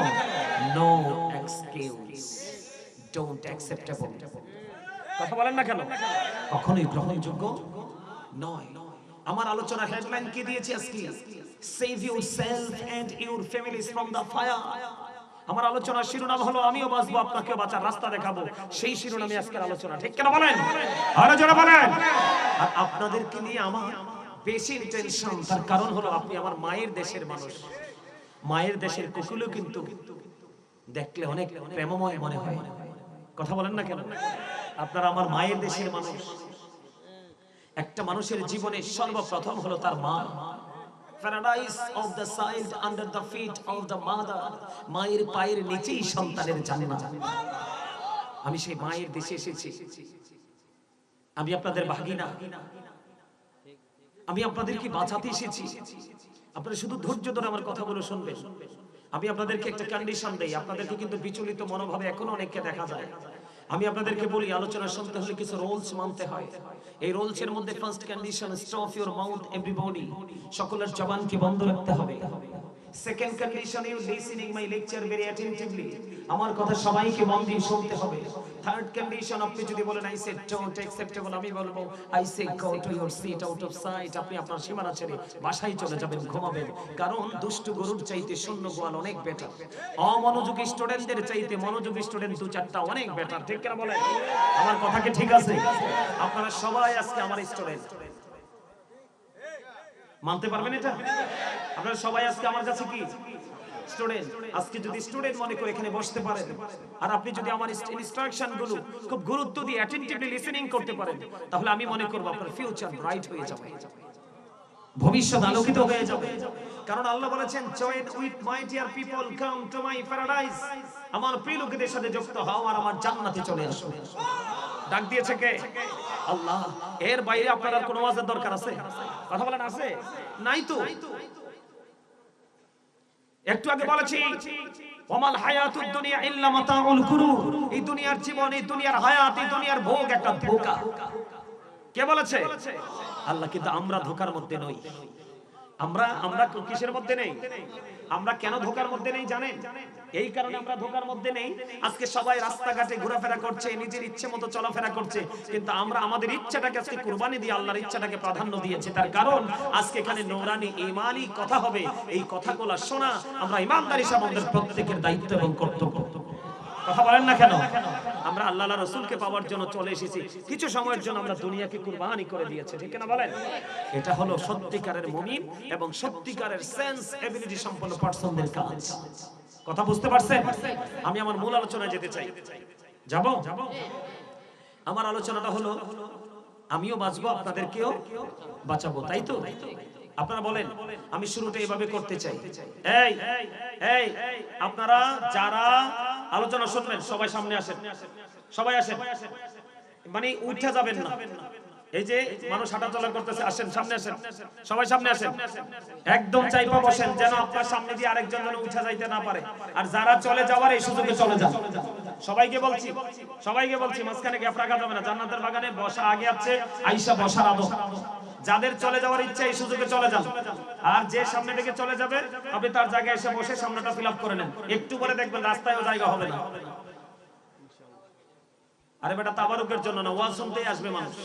নো এক্সকিউজ ডোন্ট অ্যাকসেপ্টেবল কথা বলেন না কেন কখনোই গ্রহণযোগ্য নয় আমার আলোচনার হেডলাইন কি দিয়েছি আজকে save yourself and your families from the fire আমার আলোচনার শিরোনাম হলো আমিও বাঁচবো আপনাকেও বাঁচার রাস্তা দেখাবো সেই শিরোনামে আজকের আলোচনা ঠিক কেন বলেন আরো জোরে বলেন আর আপনাদেরকে নিয়ে আমার বেশি টেনশন তার কারণ হলো আপনি আমার মায়ের দেশের মানুষ মায়ের দেশের কুকুলও কিন্তু দেখলে অনেক প্রেমময় মনে হয় কথা বলেন না কেন আপনারা আমার মায়ের দেশের মানুষ একটা মানুষের জীবনে সর্বপ্রথম হলো তার মা Paradise of the child under the feet of the mother মায়ের পায়ের নিচেই সন্তানের জান্নাত আমি সেই মায়ের দেশে এসেছি আমি আপনাদের ভাগিনা আমি আপনাদেরকে বাঁচাতে এসেছি আপনারা শুধু ধৈর্য ধরে আমার কথাগুলো শুনবেন আমি আপনাদেরকে একটা কন্ডিশন দেই আপনাদেরকে কিন্তু বিচলিত মনোভাবে এখনো অনেককে দেখা যায় আমি আপনাদেরকে বলি আলোচনা শুনতে হলে কিছু রুলস মানতে হয় এই রুলস এর মধ্যে first condition stop your mouth everybody সকলের জবানকে বন্ধ রাখতে হবে second condition, you listening my lecture very attentively, আমার কথা সবাইকে মন দিয়ে শুনতে হবে। থার্ড কন্ডিশন, আপনি যদি বলেন আই সে ডোন্ট অ্যাকসেপ্টেবল, আমি বলবো I say go to your seat out of sight, আপনি আপনার সীমানা ছেড়ে বাসায় চলে যাবেন, ঘুমাবেন। কারণ দুষ্টু গরুর চাইতে শূন্য গোয়াল অনেক বেটার, অমনোযোগী স্টুডেন্টদের চাইতে মনোযোগী স্টুডেন্ট দু চারটা অনেক বেটার। ঠিক কিনা বলেন? আমার কথা কি ঠিক আছে? আপনারা সবাই আজকে আমার স্টুডেন্ট, মানতে পারবেন এটা? আপনারা সবাই আজকে আমার কাছে কি স্টুডেন্ট? আজকে যদি স্টুডেন্ট মনে করে এখানে বসতে পারেন, আর আপনি যদি আমার ইনস্ট্রাকশন গুলো খুব গুরুত্ব দিয়ে অ্যাটেনটিভলি লিসেনিং করতে পারেন, তাহলে আমি মনে করব আপনার ফিউচার ব্রাইট হয়ে যাবে, ভবিষ্যৎ আলোকিত হয়ে যাবে। কারণ আল্লাহ বলেছেন, join with my dear people, come to my paradise, আমার প্রিয় লোকেদের সাথে যুক্ত হও আর আমার জান্নাতে চলে আসো। ডাক দিয়েছে কে? আল্লাহ। এর বাইরে আপনার আর কোনো ওয়াজের দরকার আছে? কথা বলেন, আছে? নাই তো। একটু আগে বলেছি, ওয়ামাল হায়াতুদ দুনিয়া ইল্লা মাতাউল গুরুর, এই দুনিয়ার জীবন, এই দুনিয়ার হায়াত, এই দুনিয়ার ভোগ একটা ধোঁকা। কে বলেছে? আল্লাহ। কিন্তু আমরা ধোঁকার মধ্যে নই। আমরা কিসের মধ্যে নেই? আমরা কেন ধোঁকার মধ্যে নেই জানেন? এই কারণে আমরা ধোঁকার মধ্যে নেই, আজকে সবাই রাস্তাঘাটে ঘোরাফেরা করছে, নিজের ইচ্ছে মতো চলাফেরা করছে, কিন্তু আমরা আমাদের ইচ্ছাটাকে আজকে কুরবানি দিয়ে আল্লাহর ইচ্ছাটাকে প্রাধান্য দিয়েছি। তার কারণ আজকে এখানে নূরানি ঈমানি কথা হবে, এই কথাগুলো শোনা আমরা ঈমানদার হিসেবে আমাদের প্রত্যেকের দায়িত্ব এবং কর্তব্য। কথা বলেন না কেন? আমরা আল্লাহ রাসূলকে পাওয়ার জন্য চলে এসেছি, কিছু সময়ের জন্য আমরা দুনিয়াকে কুরবানি করে দিয়েছি। ঠিক না বলেন? এটা হলো সত্যিকারের মুমিন এবং সত্যিকারের সেন্স এবিলিটি সম্পন্ন পারসনদের কাজ। কথা বুঝতে পারছেন? আমি আমার মূল আলোচনায় যেতে চাই। যাব? আমার আলোচনাটা হলো, আমিও বাঁচবো, আপনাদেরকেও বাঁচাবো, তাই তো? আপনারা বলেন, আমি শুরুটা এভাবে করতে চাই। এই এই আপনারা যারা আলোচনা শুনবেন সবাই সামনে আসেন, সবাই আসেন, মানে উঠে যাবেন না। এই যে মানুষ হাঁটাচলা করতেছে, আসেন সামনে আসেন, সবাই সামনে আসেন, একদম চাইপা বসেন, যেন আপনার সামনে দিয়ে আরেকজন যেন উঠে যাইতে না পারে। আর যারা চলে যাওয়ার এই সুযোগে চলে যান। সবাইকে বলছি মাঝখানে গ্যাপ রাখা যাবে না। জান্নাতের বাগানে বসা আগে আছে, আয়েশা বসার আদব। যাদের চলে যাওয়ার ইচ্ছা এই সুযোগে চলে যান, আর যে সামনে থেকে চলে যাবে আপনি তার জায়গায় এসে বসে সামনেটা ফিল আপ করে নেন। একটু পরে দেখবেন রাস্তায়ও জায়গা হবে না। আরে বেটা, তাবারুকের জন্য না, ওয়াজ শুনতেই আসবে মানুষ।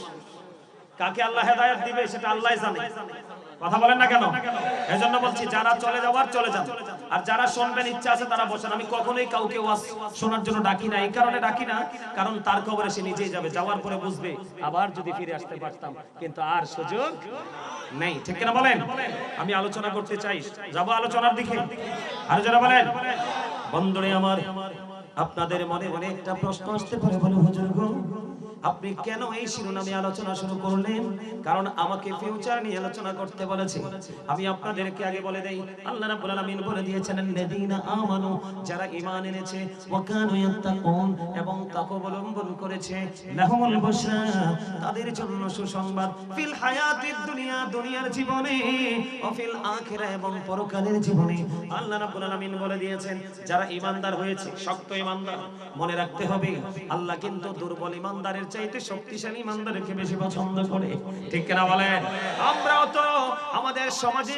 কাকে আল্লাহ হেদায়েত দিবে সেটা আল্লাহই জানে। কথা বলেন না কেন? এজন্য বলছি, যারা চলে যাওয়ার চলে যান, আর যারা শুনবেন ইচ্ছা আছে তারা বসেন। আমি কখনোই কাউকে ওয়াজ শোনার জন্য ডাকি না। এই কারণে ডাকি না, কারণ তার কবরে সে নিজেই যাবে, যাওয়ার পরে বুঝবে আবার যদি ফিরে আসতে পারতাম, কিন্তু আর সুযোগ নেই। ঠিক কিনা বলেন? আমি আলোচনা করতে চাই, যাব আলোচনার দিকে। আর যারা বলেন, বন্ধুরে আমার, আপনাদের মনে মনে একটা প্রশ্ন আসতে পারে, বলে হুজুর গো, আপনি কেন এই শিরোনামে আলোচনা শুরু করলেন? কারণ আমাকে ফিউচার নিয়ে আলোচনা করতে বলেছে। আমি আপনাদেরকে আগে বলে দেই, আল্লাহ রাব্বুল আলামিন বলে দিয়েছেন, আল্লাযীনা আমানু, যারা ঈমান এনেছে, ওয়া কানু ইয়াত্তাকুন, এবং তাকওয়া অবলম্বন করেছে, লাহুমুল বুশরা, তাদের জন্য সুসংবাদ, ফিল হায়াতিদ দুনিয়া, দুনিয়ার জীবনে, ও ফিল আখিরা, এবং পরকালের জীবনে। আল্লাহ রাব্বুল আলামিন বলে দিয়েছেন, যারা ঈমানদার হয়েছে, শক্ত ঈমানদার, মনে রাখতে হবে আল্লাহ কিন্তু দুর্বল ঈমানদারের চাইতে শক্তিশালী ঈমানদারকে বেশি পছন্দ করে। ঠিক কিনা বলেন? আমরাও তো আমাদের সমাজে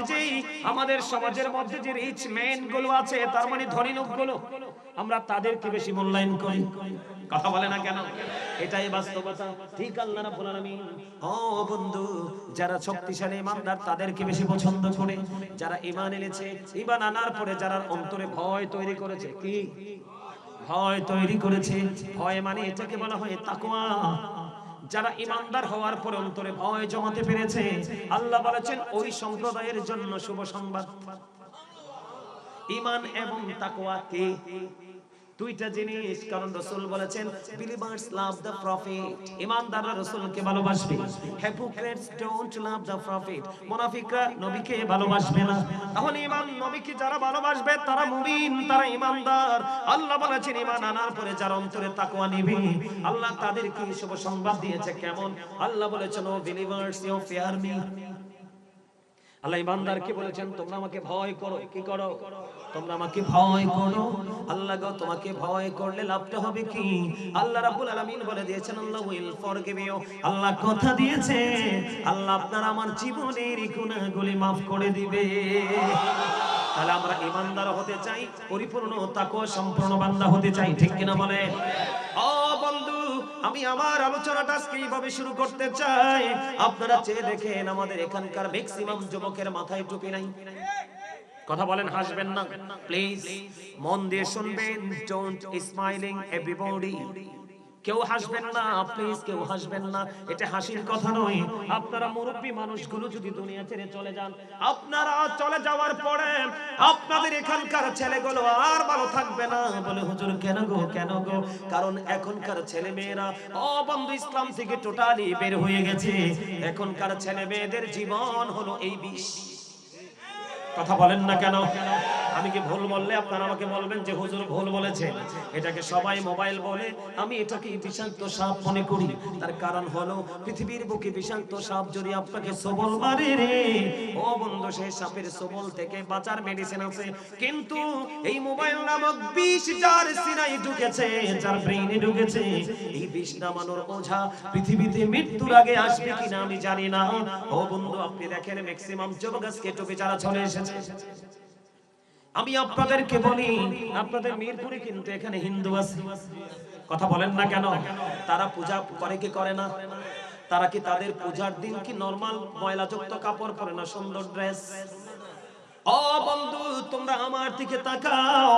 আমাদের সমাজের মধ্যে যে রিচ ম্যান গুলো আছে, তার মানে ধনী লোকগুলো, আমরা তাদেরকে বেশি মূল্যায়ন করি। কথা বলে না কেন? এটাই বাস্তবতা। ঠিক আল্লাহ রাব্বুল আলামিন, ও বন্ধু, যারা শক্তিশালী ঈমানদার তাদেরকে বেশি পছন্দ করে। যারা ঈমান এনেছে, ঈমান আনার পরে যারা অন্তরে ভয় তৈরি করেছে, কি ভয় তৈরি করেছে, ভয় মানে এটাকে বলা হয় তাকওয়া। যারা ঈমানদার হওয়ার পরে অন্তরে ভয় জমাতে পেরেছে, আল্লাহ বলেছেন ওই সম্প্রদায়ের জন্য শুভ সংবাদ। ঈমান এবং তাকওয়া কি দুইটা জিনিস। কারণ রাসূল বলেছেন, believers love the prophet, ঈমানদাররা রাসূলকে ভালোবাসবে, hypocrites don't love the prophet, মুনাফিকরা নবীকে ভালোবাসবে না। তাহলে ঈমান নবীকে যারা ভালোবাসবে তারা মুমিন, তারা ঈমানদার। আল্লাহ বলেছেন, ঈমান আনার পরে যারা অন্তরে তাকওয়া নিবে, আল্লাহ তাদেরকে শুভ সংবাদ দিয়েছে। কেমন? আল্লাহ বলেছেন, ও believers you fear me, আল্লাহ ঈমানদারকে বলেছেন, তোমরা আমাকে ভয় করো। কি করো? তোমরা আমাকে ভয় করো। আল্লাহ গো, তোমাকে ভয় করলে লাভটা হবে কি? আল্লাহ রাব্বুল আলামিন বলে দিয়েছেন, আল্লাহ উইল ফরগিভ ইউ। আল্লাহ কথা দিয়েছে, আল্লাহ আপনার আমার জীবনের গুনাহগুলি maaf করে দিবে। তাহলে আমরা ইমানদার হতে চাই, পরিপূর্ণ তাকওয়া সম্পূর্ণ বান্দা হতে চাই, ঠিক কিনা বলে? ও বন্ধু, আমি আমার আলোচনাটা আজকে এইভাবে শুরু করতে চাই। আপনারা চেয়ে দেখেন আমাদের এখানকার ম্যাক্সিমাম যুবকের মাথায় টুপি নাই। কথা বলেন, হাসবেন না প্লিজ, মন দিয়ে শুনবেন। ডোন্ট স্মাইলিং এভরিবডি, কেউ হাসবেন না প্লিজ, কেউ হাসবেন না, এটা হাসির কথা নয়। আপনারা মুরব্বী মানুষগুলো যদি দুনিয়া ছেড়ে চলে যান, আপনারা চলে যাওয়ার পরে আপনাদের এখানকার ছেলেগুলো আর ভালো থাকবে না। বলে হুজুর কেন গো, কেন গো? কারণ এখনকার ছেলে মেয়েরা ও বন্ধু ইসলাম থেকে টোটালি বের হয়ে গেছে। এখনকার ছেলে মেয়েদের জীবন হলো এই বিষ। কথা বলেন না কেন? আমি কি ভুল বললে আপনারা আমাকে বলবেন যে হুজুর ভুল বলেছে। এটাকে সবাই মোবাইল বলে, আমি এটাকে বিষাক্ত সাপ মনে করি। তার কারণ হলো পৃথিবীর বুকে বিষাক্ত সাপ যদি আপনাকে সবল মারে রে ও বন্ধু, সেই সাপের সবল থেকে বাঁচার মেডিসিন আছে, কিন্তু এই মোবাইল নামক বিষ যার সিনায় ঢুকেছে, যার ব্রেইনে ঢুকেছে, এই বিষ নামানোর ওঝা পৃথিবীতে মৃত্যুর আগে আসবে কিনা আমি জানি না। ও বন্ধু, আপনি দেখেন ম্যাক্সিমাম যুবক আজকে টুপি যারা চলে এসেছে। আমি আপনাদেরকে বলি, আপনাদের মিরপুরে কিন্তু এখানে হিন্দু আছে। কথা বলেন না কেন? তারা পূজা করে কি করে না? তারা কি তাদের পূজার দিন কি নরমাল ময়লাযুক্ত কাপড় পরে না, সুন্দর ড্রেস? ও বন্ধু, তোমরা আমার দিকে তাকাও।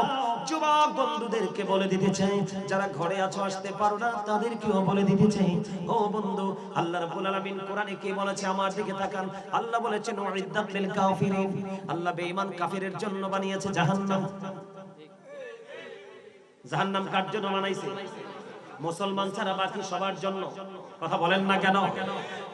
যুবক বন্ধুদেরকে বলে দিতে চাই, যারা ঘরে আছো আসতে পারো না তাদেরকেও বলে দিতে চাই। ও বন্ধু, আল্লাহ রাব্বুল আলামিন কোরআনে কি বলেছে আমার দিকে তাকান। আল্লাহ বলেছেন উইদ্দাত লিল কাফিরিন, আল্লাহ বেঈমান কাফিরের জন্য বানিয়েছে জাহান্নাম। জাহান্নাম কার জন্য বানাইছে? মুসলমান ছাড়া বাকি সবার জন্য। কথা বলেন না কেন?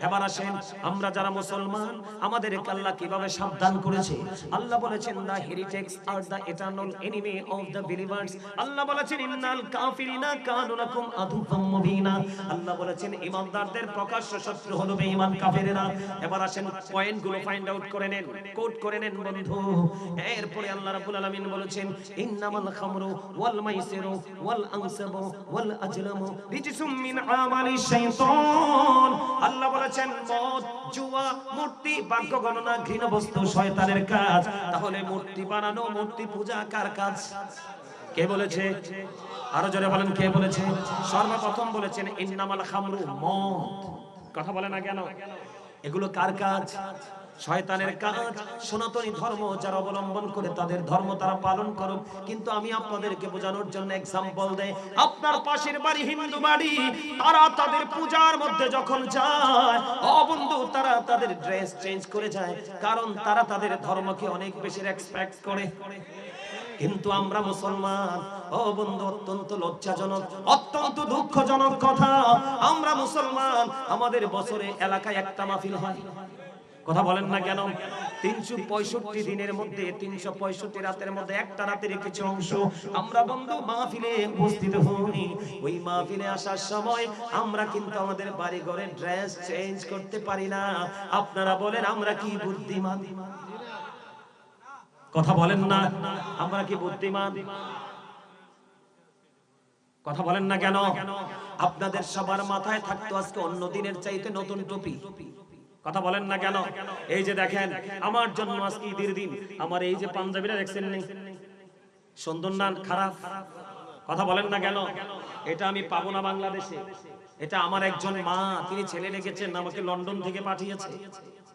এবার আসেন, আমরা যারা মুসলমান আমাদের আল্লাহ কিভাবে সাবধান করেছে। আল্লাহ বলেছেন the heretics are the eternal enemy of the believers. আল্লাহ বলেছেন ইন্নাল কাফিরিনা কানু লাকুম আদুওয়াম মুবিনা। আল্লাহ বলেছেন ঈমানদারদের প্রকাশ্য শত্রু হলো বেঈমান কাফেরেরা। এবার আসেন পয়েন্টগুলো ফাইন্ড আউট করে নেন, কোট করে নেন বন্ধু। এরপরে আল্লাহ রাব্বুল আলামিন বলেছেন ইন্নামাল খামরু ওয়াল মাইসিরু ওয়াল আনসাবু ওয়াল আজলামু রিজসুম মিন আমালিশ শাইতান। আল্লাহ বলেছেন মদ, জুয়া, মূর্তি, বাক্য গণনা ঘৃণ বস্তু শয়তানের কাজ। তাহলে মূর্তি বানানো, মূর্তি পূজা কার কাজ? কে বলেছে? আরো জোরে বলেন, কে বলেছে? সর্বপ্রথম বলেছেন ইন্নামাল খামরু, মদ। কথা বলে না কেন? এগুলো কার কাজ? শয়তানের কাজ। সনাতনী ধর্ম যারা অবলম্বন করে তাদের ধর্ম তারা পালন করুক, কিন্তু আমি আপনাদেরকে বোঝানোর জন্য এক্সাম্পল দেই। আপনার পাশের বাড়ি হিন্দু বাড়ি, তারা তাদের পূজার মধ্যে যখন যায় ও বন্ধু, তারা তাদের ড্রেস চেঞ্জ করে যায়, কারণ তারা তাদের ধর্মকে অনেক বেশি রেসপেক্ট করে। কিন্তু আমরা মুসলমান, ও বন্ধু, অত্যন্ত লজ্জাজনক, অত্যন্ত দুঃখজনক কথা, আমরা মুসলমান আমাদের বছরে এলাকায় একটা মাহফিল হয়। কথা বলেন না কেন? 365 দিনের মধ্যে 365 রাতের মধ্যে একটা রাতের কিছু অংশ আমরা বন্ধু মাহফিলে উপস্থিত হই। ওই মাহফিলে আসার সময় আমরা কিন্তু আমাদের বাড়ি ঘরে ড্রেস চেঞ্জ করতে পারি না। আপনারা বলেন আমরা কি বুদ্ধিমান? কথা বলেন না, আমরা কি বুদ্ধিমান? কথা বলেন না কেন? আপনাদের সবার মাথায় থাকতো আজকে অন্য দিনের চাইতে নতুন টুপি। কথা বলেন না কেন? এই যে দেখেন, আমার জন্য আজকে ঈদের দিন, আমার এই যে পাঞ্জাবিটা দেখছেন নেই, সুন্দর না খারাপ? কথা বলেন না কেন? এটা আমি পাবো না বাংলাদেশে। এটা আমার একজন মা, তিনি ছেলে রেখেছেন, আমাকে লন্ডন থেকে পাঠিয়েছে।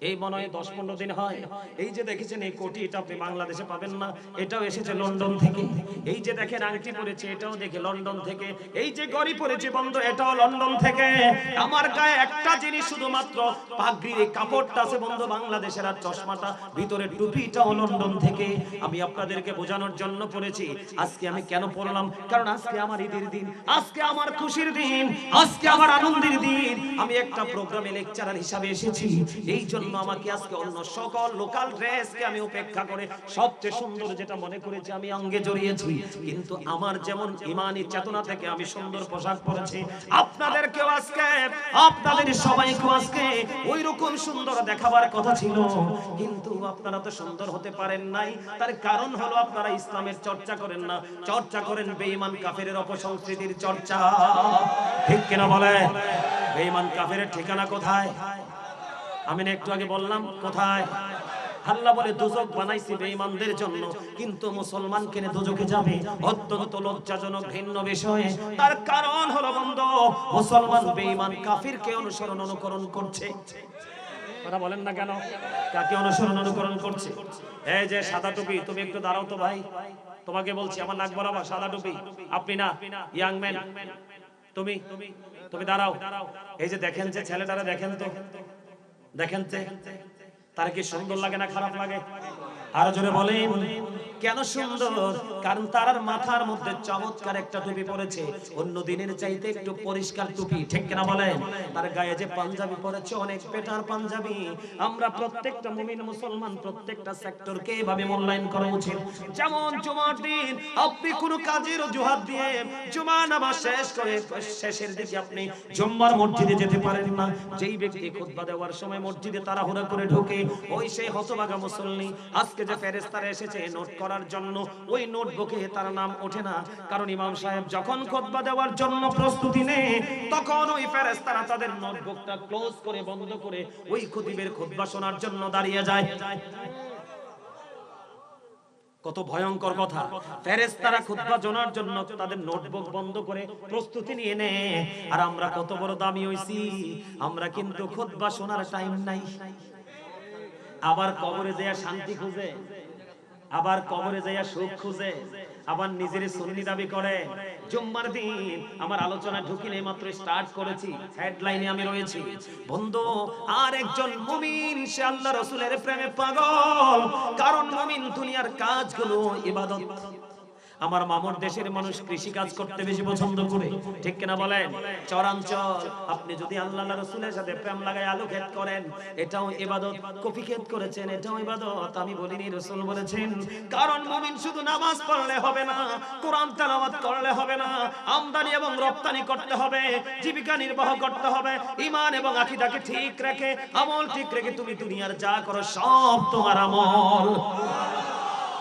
এই মনে হয় 10-15 দিন হয়। এই যে দেখেছেন এই কোটি, এটা আপনি বাংলাদেশে পাবেন না, এটাও এসেছে লন্ডন থেকে। এই যে দেখেন আংটি পরেছে, এটাও দেখে লন্ডন থেকে। এই যে গড়ি পরেছে বন্ধু, এটাও লন্ডন থেকে। আমার গায়ে একটা জিনিস শুধুমাত্র পাগড়ির এই কাপড়টা আছে বন্ধু বাংলাদেশের, আর চশমাটা ভিতরে টুপিটাও লন্ডন থেকে। আমি আপনাদেরকে বোঝানোর জন্য পড়েছি। আজকে আমি কেন পড়লাম? কারণ আজকে আমার ঈদের দিন, আজকে আমার খুশির দিন, আজকে আমার আনন্দের দিন। আমি একটা প্রোগ্রামে লেকচারার হিসাবে এসেছি, এই জন্য আমাকে আজকে অন্য সকল লোকাল ড্রেসকে আমি উপেক্ষা করে সবচেয়ে সুন্দর যেটা মনে করেছি আমি অঙ্গে জড়িয়েছি। কিন্তু আমার যেমন ঈমানি চেতনা থেকে আমি সুন্দর পোশাক পরেছি, আপনাদেরকেও আজকে, আপনাদের সবাইকেও আজকে ওই রকম সুন্দর দেখাবার কথা ছিল, কিন্তু আপনারা তো সুন্দর হতে পারেন নাই। তার কারণ হলো আপনারা ইসলামের চর্চা করেন না, চর্চা করেন বেঈমান কাফেরের অপসংস্কৃতির চর্চা। ঠিক কিনা বলেন? বেঈমান কাফেরের ঠিকানা কোথায়? আমি না একটু আগে বললাম কোথায়? আল্লাহ বলে দোজখ বানাইছি বেঈমানদের জন্য, কিন্তু মুসলমান কেনে দোজখে যাবে? অত্যন্ত লজ্জাজনক ভিন্ন বিষয়। তার কারণ হলো বন্ধু, মুসলমান বেঈমান কাফিরকে অনুকরণ করছে। কথা বলেন না কেন? কাকে অনুকরণ করছে? এই যে সাদা টুপি, তুমি একটু দাঁড়াও তো ভাই, তোমাকে বলছি, আমার নাক বরাবর সাদা টুপি, আপনি না ইয়াং ম্যান, তুমি দাঁড়াও। এই যে দেখেন যে ছেলেটারা, দেখেন তো, দেখেন তার কি সুন্দর লাগে না খারাপ লাগে? আরো জোরে বলেন কেন সুন্দর? কারণ তার মাথার মধ্যে চমৎকার একটা টুপি পরেছে, অন্য দিনের চাইতে একটু পরিষ্কার টুপি, ঠিক কিনা বলেন? তার গায়ে যে পাঞ্জাবি পরেছে, অনেক পেটার পাঞ্জাবি। আমরা প্রত্যেকটা মুমিন মুসলমান প্রত্যেকটা সেক্টরকে এভাবে মূল্যায়ন করা উচিত। যেমন জুমার দিন আপনি কোনো কাজের অজুহাত দিয়ে জুমা নামাজ শেষ করে শেষের দিকে আপনি জুম্মার মসজিদে যেতে পারেন না, যেই ব্যক্তি খুতবা দেওয়ার সময় মসজিদে তাড়াহুড়া করে ঢোকে, ওই সেই হতভাগা মুসল্লি। আজকে যে ফেরেশতারা এসেছে নোট করার জন্য, ওই নোটবুকে তার নাম ওঠে না, কারণ ইমাম সাহেব যখন খুতবা দেওয়ার জন্য প্রস্তুতি নেয়, তখন ওই ফেরেশতারা তাদের নোটবুকটা ক্লোজ করে বন্ধ করে ওই খতিবের খুতবা শোনার জন্য দাঁড়িয়ে যায়। কত ভয়ঙ্কর কথা! ফেরেশতারা খুতবা শোনার জন্য তাদের নোটবুক বন্ধ করে প্রস্তুতি নিয়ে নেয়, আর আমরা কত বড় দামি হইছি, আমরা কিন্তু খুতবা শোনার টাইম নাই। আবার কবরে যাইয়া শান্তি খুঁজে, আবার কবরে যাইয়া সুখ খুঁজে, আবার নিজের সুন্নি দাবি করে। জুম্মার দিন আমার আলোচনা ঢুকি নেই, মাত্র স্টার্ট করেছি, হেডলাইনে আমি রয়েছি। বন্ধু, আর একজন মুমিন, সে আল্লাহ রাসূলের প্রেমে পাগল, কারণ মুমিন দুনিয়ার কাজগুলো ইবাদত। আমার মামুর দেশের মানুষ কৃষি কাজ করতে বেশি পছন্দ করে, ঠিক কিনা বলেন? চরাঞ্চল আপনি যদি আল্লাহ রাসূলের সাথে প্রেম লাগায় আলু ক্ষেত করেন, এটাও ইবাদত। কফি ক্ষেত করেছেন, এটাও ইবাদত। আমি বলিনি, রাসূল বলেছেন। কারণ মুমিন শুধু নামাজ পড়লে হবে না, কোরআন তেলাওয়াত করলে হবে না, আমদানি এবং রপ্তানি করতে হবে, জীবিকা নির্বাহ করতে হবে। ঈমান এবং আকীদাকে ঠিক রেখে, আমল ঠিক রেখে তুমি দুনিয়ার যা করো সব তোমার আমল।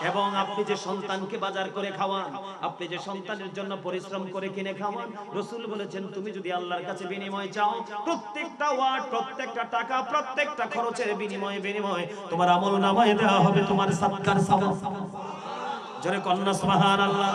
এবং আপনি যে সন্তানকে বাজার করে খাওয়ান, আপনি যে সন্তানের জন্য পরিশ্রম করে কিনে খাওয়ান, রাসূল বলেছেন তুমি যদি আল্লাহর কাছে বিনিময় চাও, প্রত্যেকটা ওয়ার্ড, প্রত্যেকটা টাকা, প্রত্যেকটা খরচের বিনিময়ে তোমার আমলনামায় দেওয়া হবে তোমার সাদকার সওয়াব। জোরে কন্না সুবহানাল্লাহ।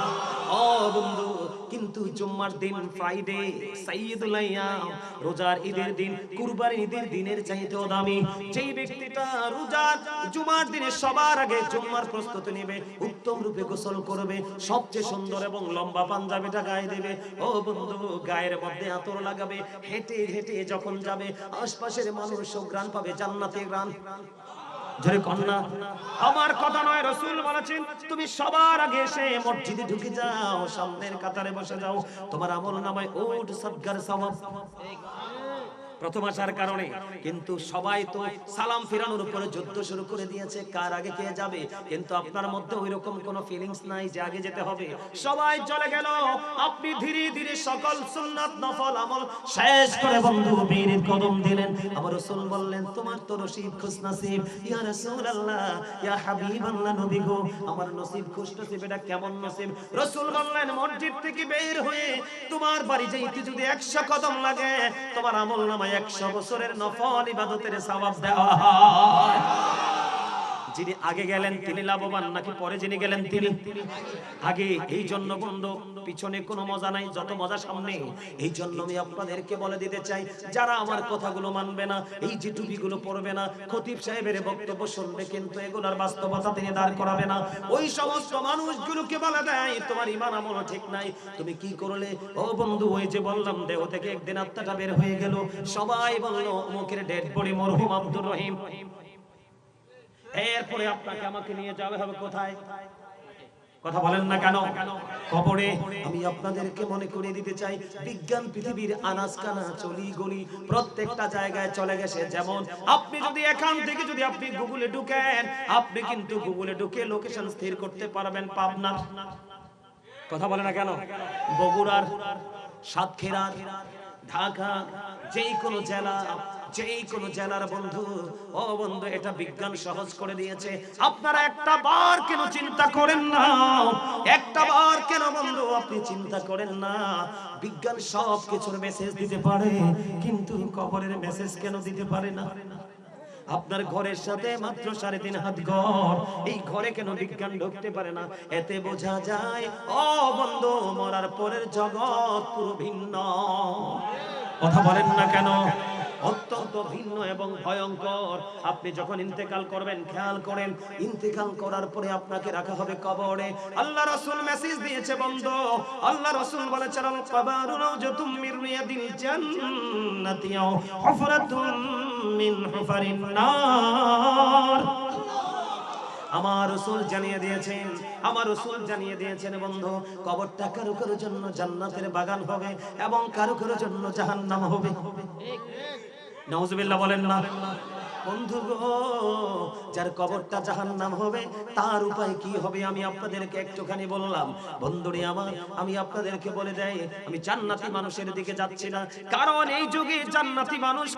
ও বন্ধু, কিন্তু জুম্মার দিন, ফ্রাইডে, সাইয়্যিদুল আইয়াম, রোজার ঈদের দিন, কুরবানির ঈদের দিনের চাইতেও দামি। যেই ব্যক্তিটা রোজার জুমার দিনে সবার আগে জুম্মার প্রস্তুতি নেবে, উত্তম রূপে গোসল করবে, সবচেয়ে সুন্দর এবং লম্বা পাঞ্জাবিটা গায়ে দেবে, ও বন্ধু গায়ের মধ্যে আতর লাগাবে, হেঁটে হেঁটে যখন যাবে আশপাশের মানুষ ঘ্রাণ পাবে, জান্নাতের ঘ্রাণ। জোরে কন্যা, আমার কথা নয়, রাসূল বলেছেন তুমি সবার আগে এসে মসজিদে ঢুকে যাও, সামনের কাতারে বসে যাও, তোমার আমলনামায় ওট সাদকার সওয়াব। প্রথম আসার কারণে কিন্তু সবাই তো সালাম ফিরানোর উপরে যুদ্ধ শুরু করে দিয়েছে, কার আগে কে যাবে। কিন্তু আপনার মধ্যে ওইরকম কোনো ফিলিংস নাই যে আগে যেতে হবে। সবাই চলে গেল, আপনি ধীরে ধীরে সকল সুন্নাত নফল আমল শেষ করে বন্ধু বীরের কদম দিলেন। আমার রাসূল বললেন তোমার তো নসিব খুশনসিব। ইয়া রাসূলুল্লাহ, ইয়া হাবিবাল্লাহ, নবী গো আমার নসিব খুশনসিব, এটা কেমন নসিব? রাসূল বললেন মসজিদ থেকে বের হয়ে তোমার বাড়ি যাইতে যদি 100 কদম লাগে, তোমার আমলনামায় 100 বছরের নফল ইবাদতের সওয়াব দেওয়া হয়। যিনি আগে গেলেন তিনি লাভবান, নাকি পরে যিনি গেলেন তিনি আগে? এই জন্য বন্ধু পিছনে কোনো মজা নাই, যত মজা সামনে। এই জন্য আমি আপনাদেরকে বলে দিতে চাই, যারা আমার কথাগুলো মানবে না, এই যে টুপিগুলো পরবে না, খতিব সাহেবের বক্তব্য শুনবে কিন্তু এগুলোর বাস্তবতা তিনি দাঁড় করাবে না, ওই সমস্ত মানুষগুলোকে বলে দেয় তোমার ঈমান আমল ঠিক নাই, তুমি কি করলে? ও বন্ধু, ওই যে বললাম দেহ থেকে একদিন আত্মাটা বের হয়ে গেল, সবাই বলল অমুকের ডেড বডি মরহুম আব্দুর রহিম। এরপরে আপনাকে আমাকে নিয়ে যাবে হবে কোথায়? কথা বলেন না কেন? কবরে। আমি আপনাদেরকে মনে করিয়ে দিতে চাই, বিজ্ঞান পৃথিবীর আনাজ কানা চলি গলি প্রত্যেকটা জায়গায় চলে গেছে। যেমন আপনি যদি এখান থেকে যদি আপনি গুগলে ঢুকেন, আপনি কিন্তু গুগলে ঢুকে লোকেশন স্থির করতে পারবেন পাবনা। কথা বলে না কেন? বগুড়ার, সাতক্ষীরার, ঢাকা, যেই কোনো জেলা, যেই কোনো জেলার বন্ধু, ও বন্ধু এটা বিজ্ঞান সহজ করে দিয়েছে। আপনারা একটা বার কেন চিন্তা করেন না? একটা বার কেন বন্ধু আপনি চিন্তা করেন না? বিজ্ঞান সব কিছুর মেসেজ দিতে পারে, কিন্তু কবরের মেসেজ কেন দিতে পারে না? আপনার ঘরের সাথে মাত্র 3.5 হাত ঘর, এই ঘরে কেন বিজ্ঞান ঢুকতে পারে না? এতে বোঝা যায় ও বন্ধু, মরার পরের জগৎ পুরো ভিন্ন। কথা বলেন না কেন? অত্যন্ত ভিন্ন এবং ভয়ঙ্কর। আপনি যখন ইন্তেকাল করবেন, খেয়াল করেন, ইন্তেকাল করার পরে আপনাকে রাখা হবে কবরে। আল্লাহ রাসূল মেসেজ দিয়েছে বন্ধু, আল্লাহ রাসূল বলেছেন আল কবরু রাওজাতুম মির রিয়াদিল জান্নাতি আও হুফরাতুম মিন হুফারিন নার। আমার রাসূল জানিয়ে দিয়েছেন, আমার রাসূল জানিয়ে দিয়েছেন বন্ধু, কবরটা কারো কারো জন্য জান্নাতের বাগান হবে এবং কারো কারো জন্য জাহান্নাম হবে। নাউজুবিল্লাহ বলেন না বন্ধু গো। যার কবরটা জাহান্নাম হবে তার উপায় কি হবে আমি আপনাদেরকে একটুখানি বললাম। বন্ধুরে আমার, আমি আপনাদেরকে বলে দেই, আমি জান্নাতি মানুষের দিকে যাচ্ছি না, কারণ এই যুগে জান্নাতি মানুষ